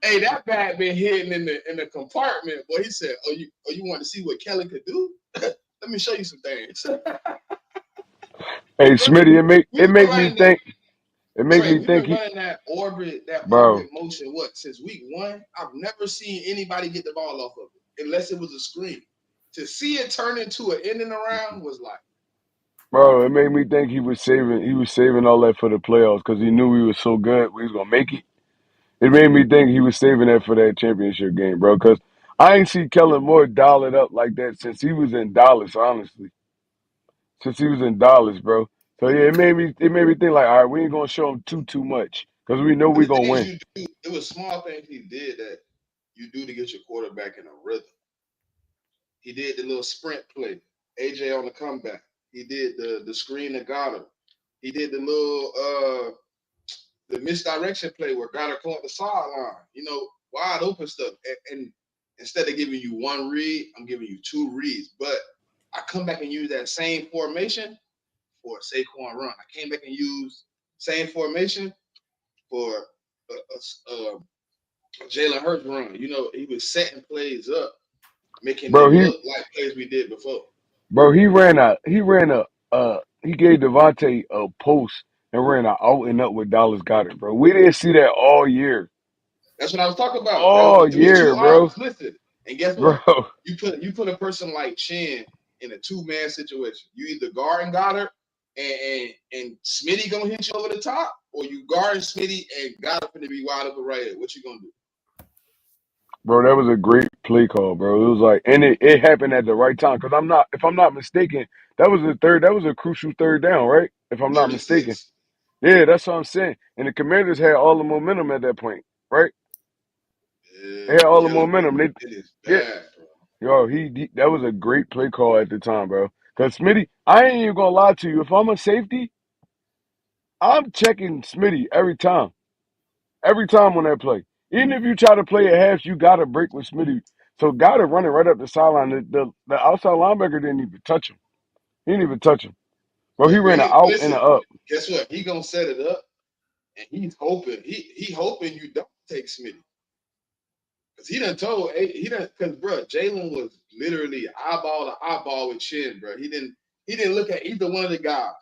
Hey, that bag been hidden in the compartment. Boy, he said, "You want to see what Kellen could do? Let me show you some things." Hey, Bro, Smitty, it we've been make me running that. think. It make Trey, me we've think been he, running that orbit bro, motion. What, since week 1? I've never seen anybody get the ball off of it unless it was a screen. To see it turn into an in and around was like, bro. It made me think he was saving all that for the playoffs because he knew we was so good, we was gonna make it. It made me think he was saving that for that championship game, bro. Because I ain't see Kellen Moore dial it up like that since he was in Dallas, honestly. Since he was in Dallas, bro. So yeah, it made me think like, all right, we ain't gonna show him too much because we know but we the gonna things win. you do, it was small things he did that you do to get your quarterback in a rhythm. He did the little sprint play, AJ on the comeback. He did the screen that got him. He did the little the misdirection play where Goddard caught the sideline, wide open stuff. And instead of giving you one read, I'm giving you two reads. But I come back and use that same formation for a Saquon run. I came back and used same formation for a Jalen Hurts run. He was setting plays up, making Bro, them look like plays we did before. he gave Devontae a post and ran a out and up with Dallas Goddard, bro. We didn't see that all year. That's what I was talking about. All It was two year, bro. options. Listen, and guess Bro. what? You put a person like Chin in a two-man situation. You either guarding Goddard and Smitty gonna hit you over the top, or you guarding Smitty and Goddard gonna be wide open right here. What you gonna do? Bro, that was a great play call, bro. It was like, and it happened at the right time. Cause if I'm not mistaken, that was a crucial third down, right? If I'm not Third and mistaken. 6. Yeah, that's what I'm saying. And the Commanders had all the momentum at that point, right? They Yeah, had all the Gilly momentum. been They, it is yeah, bad, bro. yo, that was a great play call at the time, bro. Cause Smitty, I ain't even gonna lie to you. If I'm a safety, I'm checking Smitty every time. Every time on that play. Even if you try to play at half, you got to break with Smitty. So got to running right up the sideline. The outside linebacker didn't even touch him. He didn't even touch him. Bro, he Hey, ran an man, out and listen. an up. Guess what? He gonna set it up, and he's hoping he hoping you don't take Smitty. Cause he done told he done cause bro, Jalen was literally eyeball to eyeball with Chin, bro. He didn't look at either one of the guys.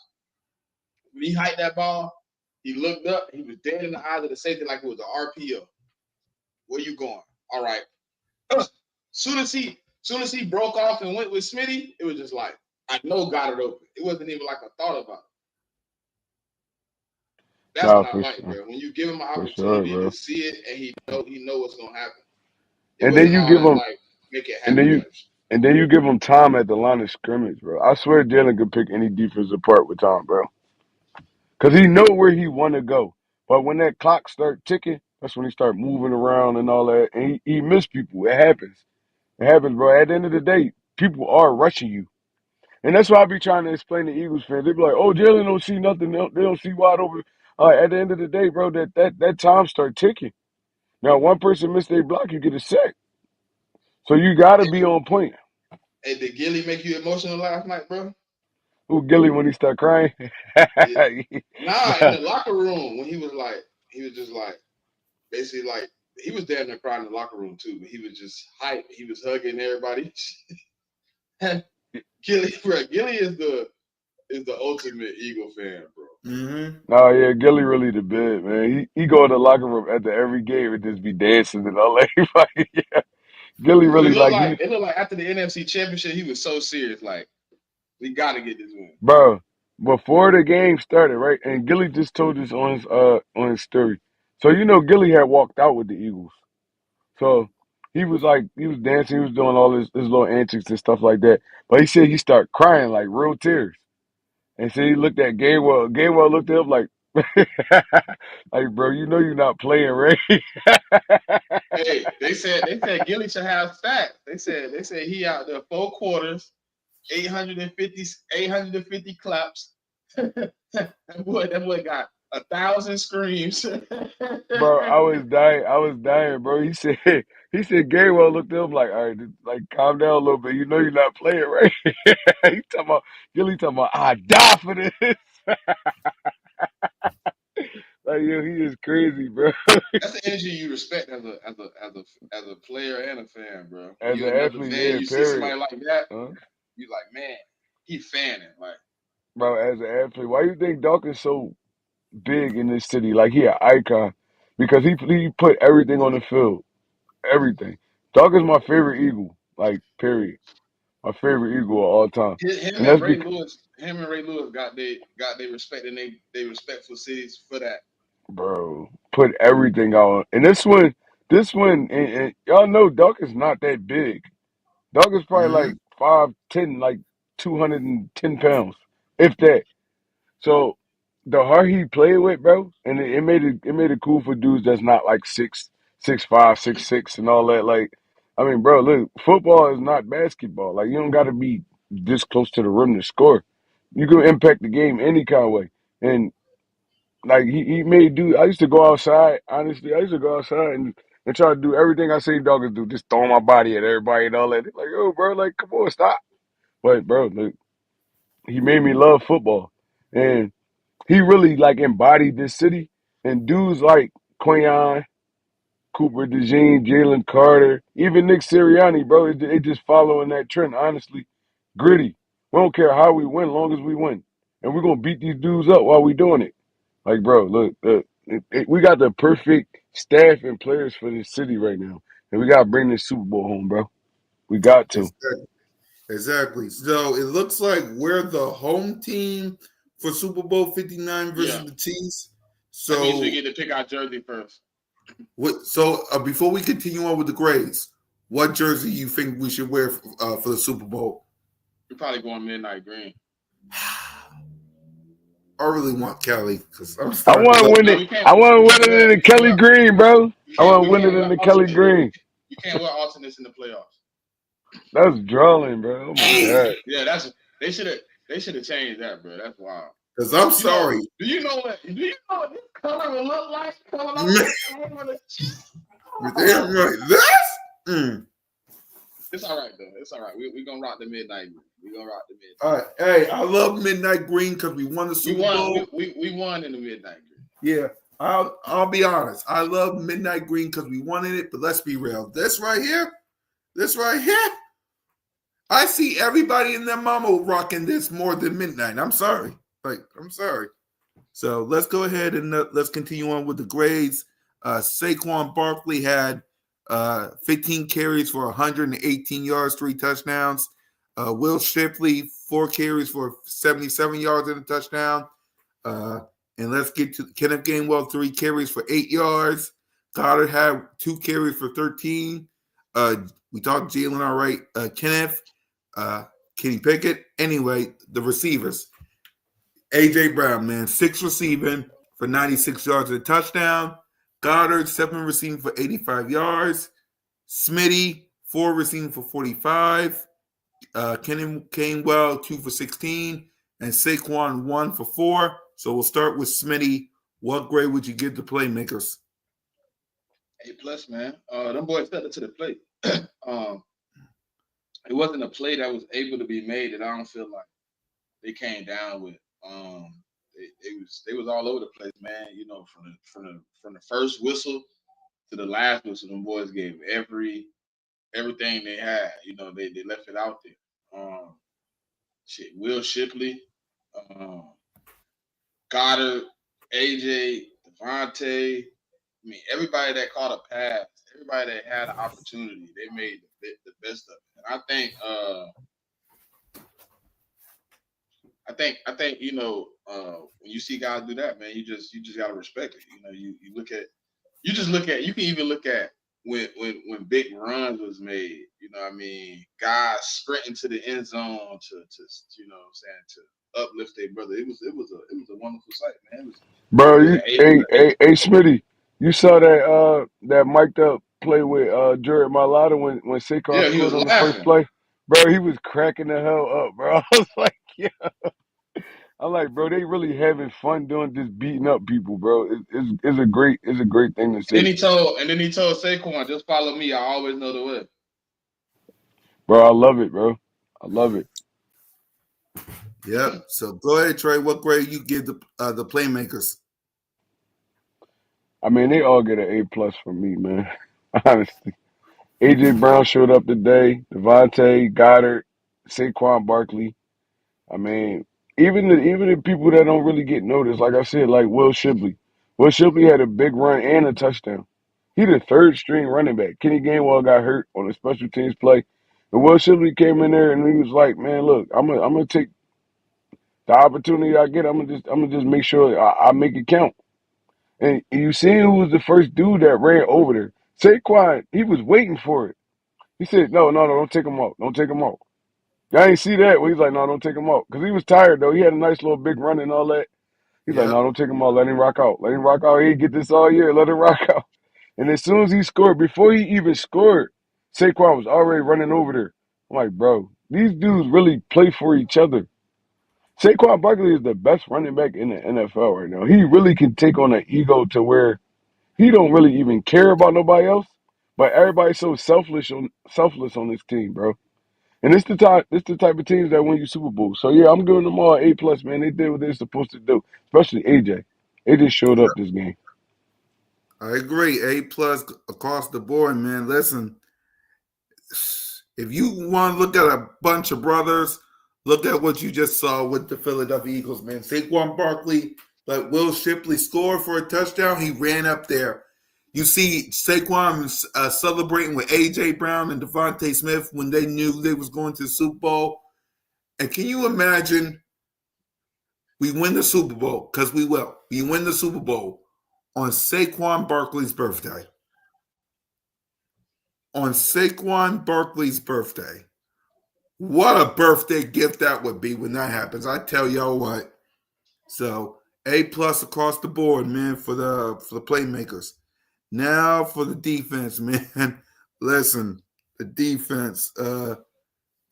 When he hiked that ball, he looked up, he was dead in the eyes of the safety like it was an RPO. Where you going? All right. Soon as he broke off and went with Smitty, it was just like, I know got it open. It wasn't even like a thought about it. That's Nah, what I like, bro. When you give him an for sure, opportunity to bro. see it and he know what's gonna happen. It And then wasn't you all give that him, like make it and happen then you, type shit. and then you give him time at the line of scrimmage, bro. I swear Jalen could pick any defense apart with time, bro. Cause he know where he want to go. But when that clock start ticking, that's when he start moving around and all that. And he miss people. It happens. It happens, bro. At the end of the day, people are rushing you. And that's why I be trying to explain to Eagles fans. They be like, "Oh, Jalen don't see nothing. They don't see wide open." At the end of the day, bro, that time start ticking. Now, one person miss their block, you get a sack. So you got to Hey, be on point. hey, did Gilly make you emotional last night, bro? Who Gilly when he start crying? Yeah. Nah, in Nah, the locker room when he was just like basically like he was damn near crying in the locker room too, but he was just hype. He was hugging everybody. Gilly is the ultimate Eagle fan, bro. Mm-hmm. nah, yeah, Gilly really the bid, man. He go in the locker room after every game and just be dancing and all that. Like, yeah. Gilly It really looked like like he, it looked like after the NFC Championship, he was so serious. Like we got to get this win. bro. Before the game started, right? And Gilly just told us on his story. So you know, Gilly had walked out with the Eagles. So he was dancing, he was doing all his little antics and stuff like that. But he said he started crying like real tears. And so he looked at Gainwell. Gainwell looked at him like, like, bro, you know you're not playing, right? Hey, they said Gilly should have stats. They said he out there 4 quarters, 850 claps. that boy got 1,000 screams. Bro, I was dying. I was dying, bro. He said Gainwell looked at him like, all right, like calm down a little bit. You know you're not playing, right? He talking about Gilly talking about I die for this. Like, yo, he is crazy, bro. That's the energy you respect as a player and a fan, bro. When As you're an another athlete, fan, yeah, you see period. somebody like that, Huh? you like, man, he fanning. Like, Bro, as an athlete, why you think Doc is so big in this city? Like he an icon because he put everything on the field, everything. Doc is my favorite Eagle, like period. My favorite Eagle of all time, him and and that's Ray because Lewis, got they respect and they respectful cities for that. bro put everything out. And and y'all know Doc is not that big. Doc is probably Mm-hmm. like 5'10", like 210 pounds, if that. So the heart he played with, bro, and it made it cool for dudes that's not like 6'5", 6'6", and all that. Like, I mean, bro, look, football is not basketball. Like, you don't got to be this close to the rim to score. You can impact the game any kind of way. And like he made dude. I used to go outside. Honestly, I used to go outside and try to do everything I seen doggers do, just throwing my body at everybody and all that. They're like, yo, bro, like, come on, stop. But bro, look, he made me love football. And he really like embodied this city. And dudes like Quayon, Cooper DeJean, Jalen Carter, even Nick Sirianni, bro, it just following that trend. Honestly, gritty. We don't care how we win, long as we win, and we're gonna beat these dudes up while we doing it. Like, bro, look, we got the perfect staff and players for this city right now, and we gotta bring this Super Bowl home, bro. We got to. Exactly. Exactly. So it looks like we're the home team for Super Bowl 59 Yeah, versus the Chiefs. that means we So get to pick our jersey first. So before we continue on with the grades, what jersey you think we should wear for the Super Bowl? You're probably going midnight green. I really want Kelly because I'm I starting to want to look. win No, it. I want to win it in the we can't Kelly wear Green, bro. I want to we win it can't in wear the Kelly alternate. Green. You can't wear alternates in the playoffs. That's drawing, bro. Oh my god. Yeah, they should have changed that, bro. That's wild. Because I'm You know, sorry. do you know what this color will look like coming Man, over the you're damn right. That's It's all right though. It's all right. We gonna rock the midnight green. We gonna rock the midnight. all right. Hey, I love Midnight Green because we won the We Super won. Bowl. We won in the midnight green. Yeah, I'll be honest. I love Midnight Green because we wanted it, but let's be real. This right here, I see everybody and their mama rocking this more than Midnight. I'm sorry. I'm sorry. So let's go ahead and let's continue on with the grades. Saquon Barkley had 15 carries for 118 yards, 3 touchdowns. Will Shipley, 4 carries for 77 yards and a touchdown. And let's get to Kenneth Gainwell, 3 carries for 8 yards. Goddard had 2 carries for 13. We talked Jalen all right. Kenneth, Kenny Pickett. Anyway, the receivers. A.J. Brown, man, 6 receiving for 96 yards and a touchdown. Goddard, 7 receiving for 85 yards. Smitty, 4 receiving for 45. Kenny Gainwell, 2 for 16. And Saquon, 1 for 4. So we'll start with Smitty. What grade would you give the playmakers? A+, man. Them boys stepped to the plate. It wasn't a play that was able to be made that I don't feel like they came down with. They was all over the place, man. You know, from the first whistle to the last whistle, them boys gave everything they had. You know, they left it out there. Will Shipley, um, Goddard, AJ, Devontae. I mean, everybody that caught a pass, everybody that had an opportunity, they made the best of it. And I think you know when you see guys do that, man, you just gotta respect it. You know, you can even look at when big runs was made. You know, what I mean, guys sprinting to the end zone to you know what I'm saying, to uplift their brother. It was a wonderful sight, man. Bro, It was you an hey Smitty, you saw that mic'd up play with Jared Mailata when Saquon yeah, he was scored on the first laughing. play? Bro, he was cracking the hell up, bro. I was like, yeah. I'm like, bro, they really having fun doing this beating up people, bro. It's a great thing to see. And then he told Saquon, just follow me. I always know the way. Bro, I love it, bro. I love it. Yep. So go ahead, Trey. What grade you give the playmakers? I mean, they all get an A+ from me, man. Honestly. AJ Brown showed up today. Devontae, Goddard, Saquon Barkley. I mean, even the people that don't really get noticed, like I said, like Will Shipley. Will Shipley had a big run and a touchdown. He the third string running back. Kenny Gainwell got hurt on a special teams play. And Will Shipley came in there and he was like, man, look, I'm gonna take the opportunity I get. I'm gonna just make sure I make it count. And you seen who was the first dude that ran over there. Saquon, he was waiting for it. He said, no, don't take him out. Don't take him out. Y'all ain't see that? Well, he's like, no, don't take him out. Because he was tired, though. He had a nice little big run and all that. He's like, Yep. no, don't take him out. Let him rock out. Let him rock out. He get this all year. Let him rock out. And as soon as he scored, before he even scored, Saquon was already running over there. I'm like, bro, these dudes really play for each other. Saquon Barkley is the best running back in the NFL right now. He really can take on an ego to where he don't really even care about nobody else. But everybody's so selfless on this team, bro. And it's the type of teams that win you Super Bowl. So yeah, I'm giving them all A+, man. They did what they're supposed to do, especially AJ. AJ showed up this game. I agree. A+ across the board, man. Listen, if you want to look at a bunch of brothers, look at what you just saw with the Philadelphia Eagles, man. Saquon Barkley, like Will Shipley scored for a touchdown. He ran up there. You see Saquon celebrating with A.J. Brown and Devontae Smith when they knew they was going to the Super Bowl. And can you imagine we win the Super Bowl, because we will. We win the Super Bowl. on Saquon Barkley's birthday. On Saquon Barkley's birthday. What a birthday gift that would be when that happens. I tell y'all what. So A+ across the board, man, for the playmakers. Now for the defense, man. Listen, the defense.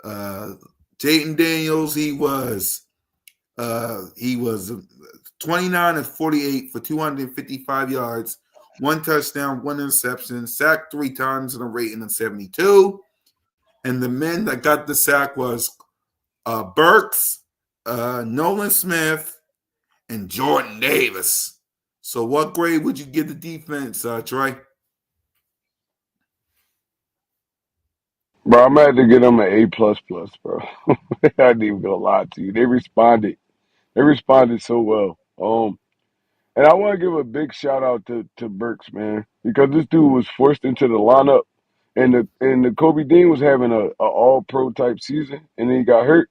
Jayden Daniels, he was 29 and 48 for 255 yards, 1 touchdown, 1 interception, sacked 3 times, and a rating of 72. And the men that got the sack was Burks, Nolan Smith, and Jordan Davis. So what grade would you give the defense, Trey? Bro, I'm gonna have to get them an A++, bro. I ain't even gonna lie to you. They responded. They responded so well. And I want to give a big shout out to Burks, man, because this dude was forced into the lineup, and the Kobe Dean was having a All Pro type season, and then he got hurt.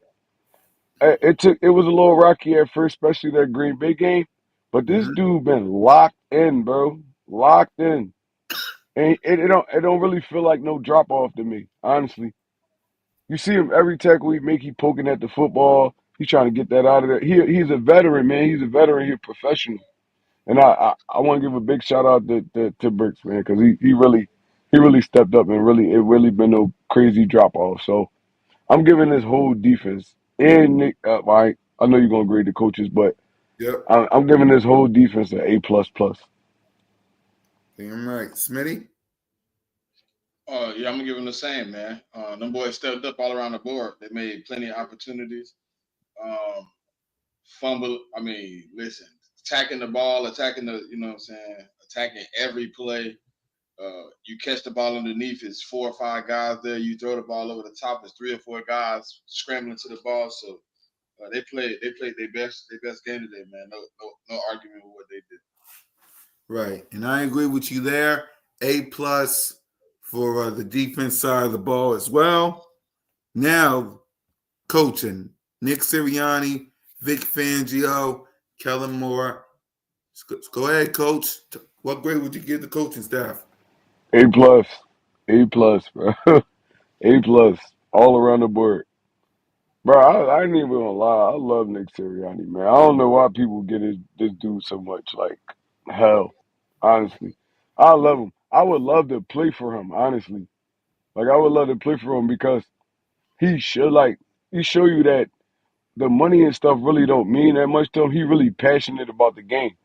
It was a little rocky at first, especially that Green Bay game, but this Mm-hmm. dude been locked in, bro, locked in, and it don't really feel like no drop off to me, honestly. You see him every tackle he make, he poking at the football. He's trying to get that out of there. He's a veteran, man. He's a veteran. He's a professional. And I want to give a big shout out to Burks, man, because he really stepped up and it really been no crazy drop off. So I'm giving this whole defense and Nick, I know you're gonna grade the coaches, but Yep. I'm giving this whole defense an A++. Damn right. Smitty? Yeah, I'm gonna give them the same, man. Them boys stepped up all around the board. They made plenty of opportunities. Um, Fumble. I mean, listen, attacking the ball, attacking the, you know what I'm saying, attacking every play. You catch the ball underneath, it's 4 or 5 guys there. You throw the ball over the top, it's 3 or 4 guys scrambling to the ball. So they played their best game today, man. No argument with what they did. Right. And I agree with you there. A+ for the defense side of the ball as well. Now, coaching. Nick Sirianni, Vic Fangio, Kellen Moore. Go ahead, coach. What grade would you give the coaching staff? A+, A+, bro, A+, all around the board. Bro, I ain't even gonna lie. I love Nick Sirianni, man. I don't know why people get this dude so much like hell. Honestly, I love him. I would love to play for him. Honestly, like I would love to play for him because he show you that the money and stuff really don't mean that much to him. He really passionate about the game.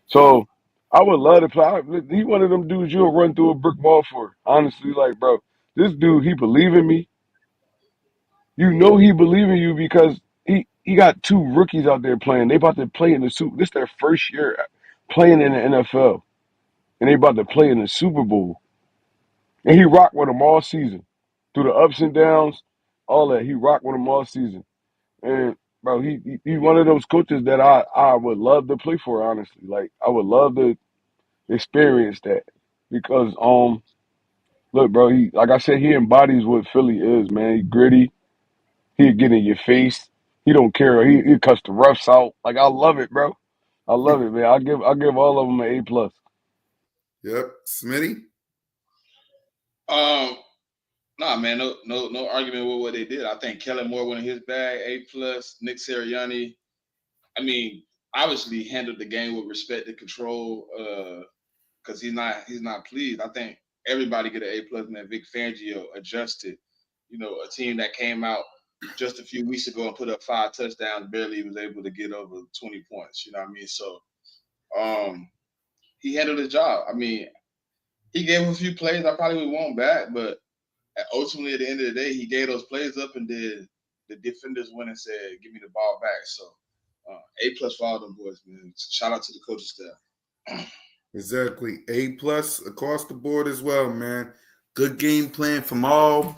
So I would love to play. He one of them dudes you'll run through a brick wall for. Honestly, like bro, this dude he believe in me. You know he believe in you because he got 2 rookies out there playing. They about to play in the Super. This their first year playing in the NFL, and they about to play in the Super Bowl. And he rocked with them all season, through the ups and downs, all that. He rocked with them all season. And bro, he one of those coaches that I would love to play for. Honestly, like I would love to experience that because look, bro, he like I said, he embodies what Philly is, man. He gritty. He'd get in your face. He don't care. He cuts the roughs out. Like I love it, bro. I love it, man. I give all of them an A+. Yep. Smitty? Um, Nah, man, no argument with what they did. I think Kellen Moore went in his bag, A+. Nick Sirianni, I mean, obviously handled the game with respect and control. Because he's not pleased. I think everybody get an A+. Man, Vic Fangio adjusted. A team that came out just a few weeks ago and put up 5 touchdowns, barely was able to get over 20 points. You know what I mean? So he handled his job. I mean, he gave him a few plays I probably would want back, but ultimately at the end of the day, he gave those plays up, and then the defenders went and said, "Give me the ball back." So A+ for all them boys, man. Shout out to the coaching staff. Exactly. A+ across the board as well, man. Good game plan from all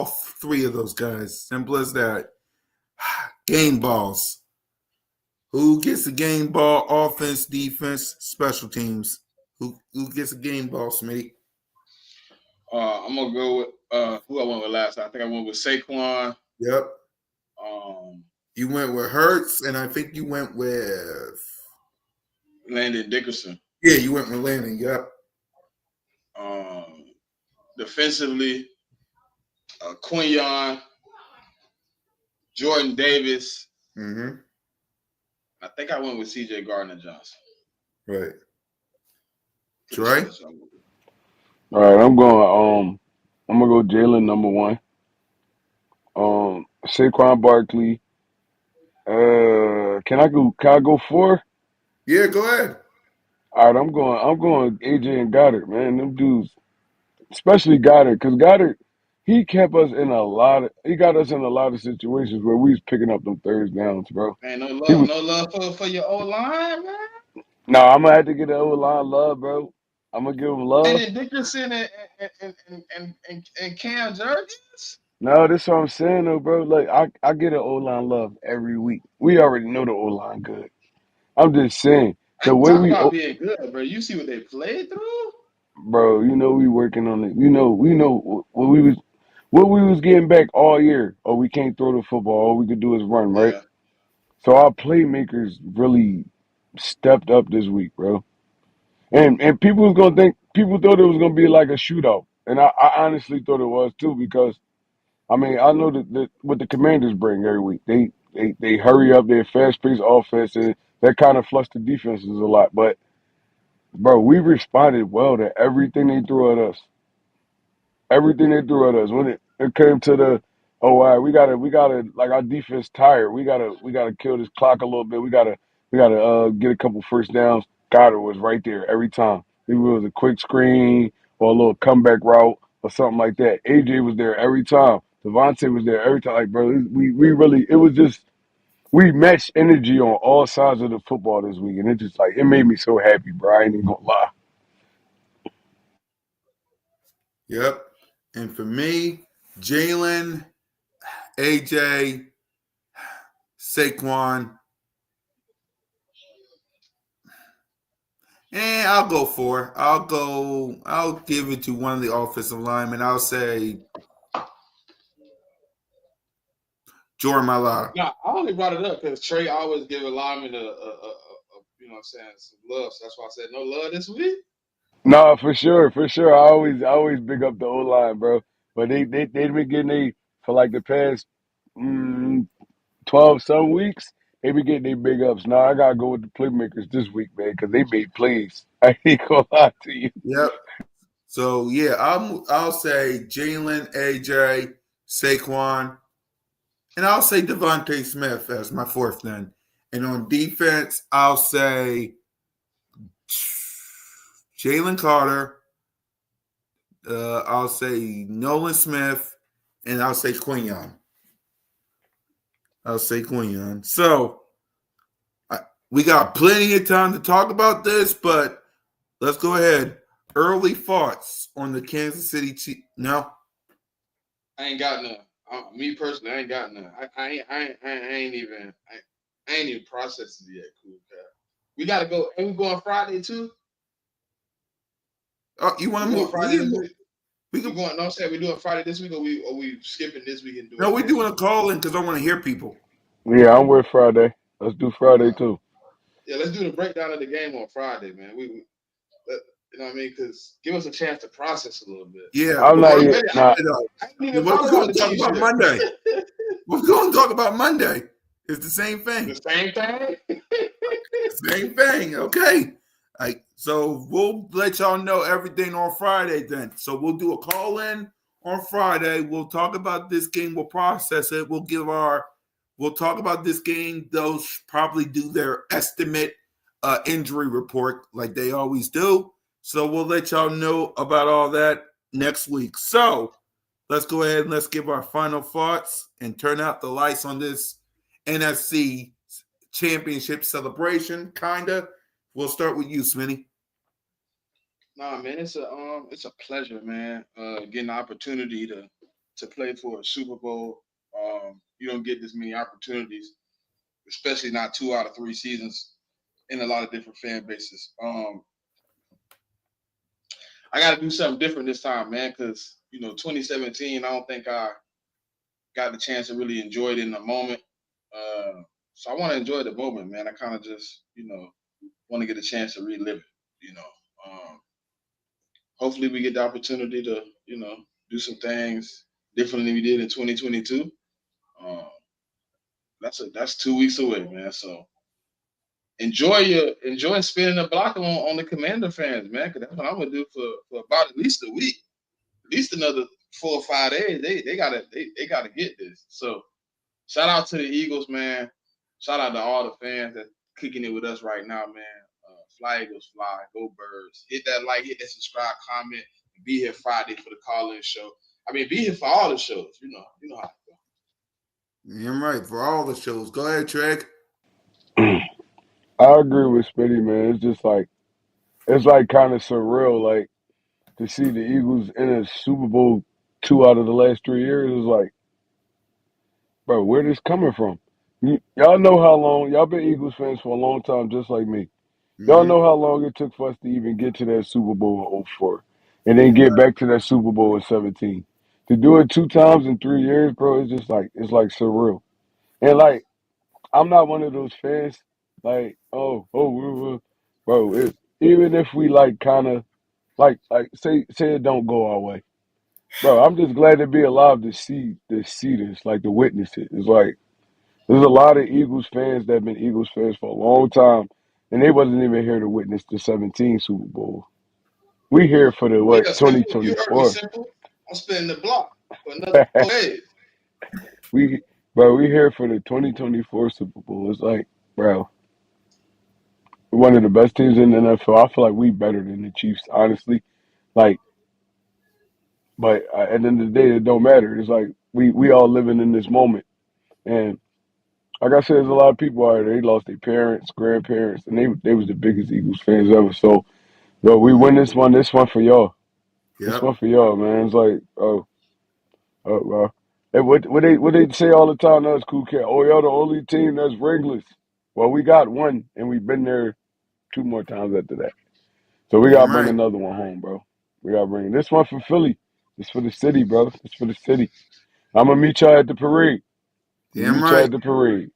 3 of those guys. Simple as that. Game balls. Who gets the game ball? Offense, defense, special teams. Who gets a game ball, Smitty? I'm gonna go with who I went with last time. I think I went with Saquon. Yep. Um, You went with Hurts, and I think you went with Landon Dickerson. Yeah, you went with Lanning. Yep. Defensively, Quinyon, Jordan Davis. Mm-hmm. I think I went with C.J. Gardner Johnson. Right. Pretty sure Trey? that's what I went with. All right, I'm gonna go Jalen number one. Saquon Barkley. Can I go four? Yeah, go ahead. All right, I'm going AJ and Goddard, man. Them dudes, especially Goddard, because Goddard, he got us in a lot of situations where we was picking up them third downs, bro. Man, He was no love for your old line, man. No, I'm gonna have to get the O line love, bro. I'm gonna give him love. And Dickerson and Cam Jurgens. No, this is what I'm saying though, bro. Like I get an O line love every week. We already know the O line good. I'm just saying I the ain't way talking we, about being good, bro. You see what they played through? bro. You know we working on it. We know what we was getting back all year. Oh, we can't throw the football. All we could do is run, right? Yeah. So our playmakers really stepped up this week, bro. And people thought it was gonna be like a shootout, and I honestly thought it was too because I mean I know that what the Commanders bring every week they hurry up their fast paced offense and that kind of flush the defenses a lot, but bro we responded well to everything they threw at us. Everything they threw at us when it came to the oh all right, we gotta like our defense tired. We gotta kill this clock a little bit. We gotta get a couple first downs. Goddard was right there every time. It was a quick screen or a little comeback route or something like that. AJ was there every time. Devontae was there every time. Like bro, we really it was just we matched energy on all sides of the football this week, and it just like it made me so happy, bro. I ain't even gonna lie. Yep. And for me, Jalen, AJ, Saquon, and I'll go four. I'll give it to one of the offensive linemen. I'll say Jordan Mailata. No, I only brought it up because Trey always give a lineman you know what I'm saying, some love. So that's why I said no love this week. No, for sure. I always big up the O line, bro. But they've been getting for like the past 12 some weeks. They been getting their big ups. Now I gotta go with the playmakers this week, man, because they made plays. I ain't gonna lie to you. Yep. So yeah, I'll say Jalen, AJ, Saquon, and I'll say Devontae Smith as my fourth then. And on defense, I'll say Jalen Carter. I'll say Nolan Smith, and I'll say Quinyon. I'll say Quinyon. So we got plenty of time to talk about this, but let's go ahead. Early thoughts on the Kansas City Chiefs. No, I ain't got none. Me personally, I ain't got none. I ain't even processed it yet. Cool, cat. We gotta go. And we going Friday too. you want We to going move? Friday this week. We We can, going. No, I'm saying we doing Friday this week, or we skipping this week and no, doing we're next doing week. a call in because I want to hear people. Yeah, I'm with Friday. Let's do Friday too. Yeah, let's do the breakdown of the game on Friday, man. You know what I mean? Because give us a chance to process a little bit. Yeah, I'm but not what, yet. Nah, I didn't even what we follow all going the to talk Chiefs about yet. Monday? What we going to talk about Monday? It's the same thing. The same thing. Same thing. Okay. So we'll let y'all know everything on Friday then. So we'll do a call in on Friday. We'll talk about this game. We'll process it. We'll talk about this game. They'll probably do their estimate injury report like they always do. So we'll let y'all know about all that next week. So let's go ahead and let's give our final thoughts and turn out the lights on this NFC championship celebration, kinda. We'll start with you, Smitty. Nah, man, it's a pleasure, man. Getting the opportunity to play for a Super Bowl. You don't get this many opportunities, especially not 2 out of 3 seasons in a lot of different fan bases. I got to do something different this time, man, because 2017, I don't think I got the chance to really enjoy it in the moment. So I want to enjoy the moment, man. I kind of just want to get a chance to relive it. you know, hopefully we get the opportunity to, do some things differently than we did in 2022. Um, that's 2 weeks away, man. So enjoy spinning the block on the Commander fans, man. Because that's what I'm gonna do for about at least a week, at least another 4 or 5 days. They gotta get this. So shout out to the Eagles, man. Shout out to all the fans that kicking it with us right now, man. Fly Eagles, fly, go Birds. Hit that like, hit that subscribe, comment, and be here Friday for the call-in show. I mean, be here for all the shows. You know how it go. Damn right, for all the shows. Go ahead, Treg. I agree with Spitty, man. It's just like it's like kind of surreal, like to see the Eagles in a Super Bowl 2 out of the last 3 years. Is like, bro, where this coming from? Y'all know how long y'all been Eagles fans for a long time, just like me. Y'all Mm-hmm. know how long it took for us to even get to that Super Bowl in '04 and then Damn get right. back to that Super Bowl in '17. To do it 2 times in 3 years, bro, it's just like it's like surreal. And like I'm not one of those fans like bro. Even if we like kind of like say it don't go our way, bro. I'm just glad to be alive to see this, like to witness it. It's like there's a lot of Eagles fans that have been Eagles fans for a long time, and they wasn't even here to witness the '17 Super Bowl. We here for the Yeah, what simple. You heard me, 2024. simple. I'm spinning the block for another 4 days. we bro, we here for the 2024 Super Bowl. It's like, bro, we're one of the best teams in the NFL. I feel like we better than the Chiefs, honestly. Like, but at the end of the day, it don't matter. It's like we all living in this moment, and like I said, there's a lot of people out there. They lost their parents, grandparents, and they was the biggest Eagles fans ever. So, yo, we Mm-hmm. win this one. This one for y'all. This Yep. one for y'all, man. It's like, bro. Hey, what they say all the time? That's cool, cat. Oh, y'all the only team that's ringless. Well, we got one, and we've been there 2 more times after that. So we Damn gotta bring right. another one home, bro. We gotta bring this one for Philly. It's for the city, bro. It's for the city. I'm gonna meet y'all at the parade. I'm gonna Damn meet y'all right. at the parade.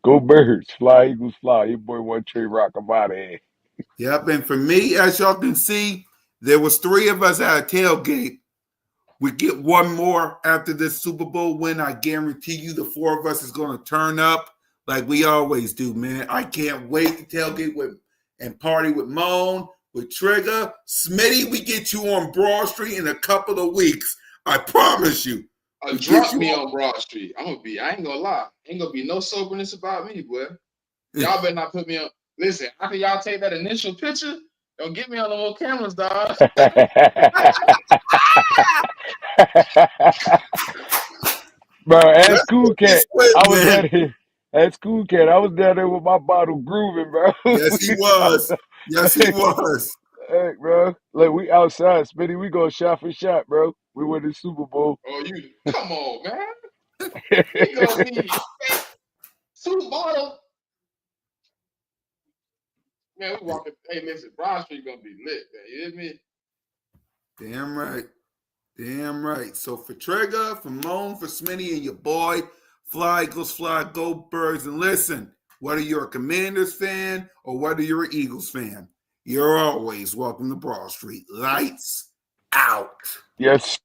Go Birds, fly Eagles, fly. Your boy One Trey Rock. I'm out of here. Yep. And for me, as y'all can see, there was three of us at a tailgate. We get one more after this Super Bowl win. I guarantee you the four of us is going to turn up like we always do, man. I can't wait to tailgate with and party with Moan, with Trigger. Smitty, we get you on Broad Street in a couple of weeks. I promise you. We get Drop you me on. on Broad Street. I ain't gonna lie. Ain't gonna be no soberness about me, boy. Y'all better not put me on. Listen, after y'all take that initial picture, don't get me on the more cameras, dog. Bro, Let's ask put Cool this Cat. way, I was man. down there. Ask Cool Cat. I was down there with my bottle grooving, bro. Yes, he was. Yes, he Hey, was. hey, bro. Like we outside, Smitty. We go shot for shot, bro. We win the Super Bowl. Oh, you come on, man. We gonna be two bottles. Man, we walking. Hey, listen, Broad Street gonna be lit, man. You hear me? Damn right. Damn right. So for Trigger, for Moan, for Smitty, and your boy, Fly Eagles Fly, Go Birds. And listen, whether you're a Commanders fan or whether you're an Eagles fan, you're always welcome to Broad Street. Lights out. Yes,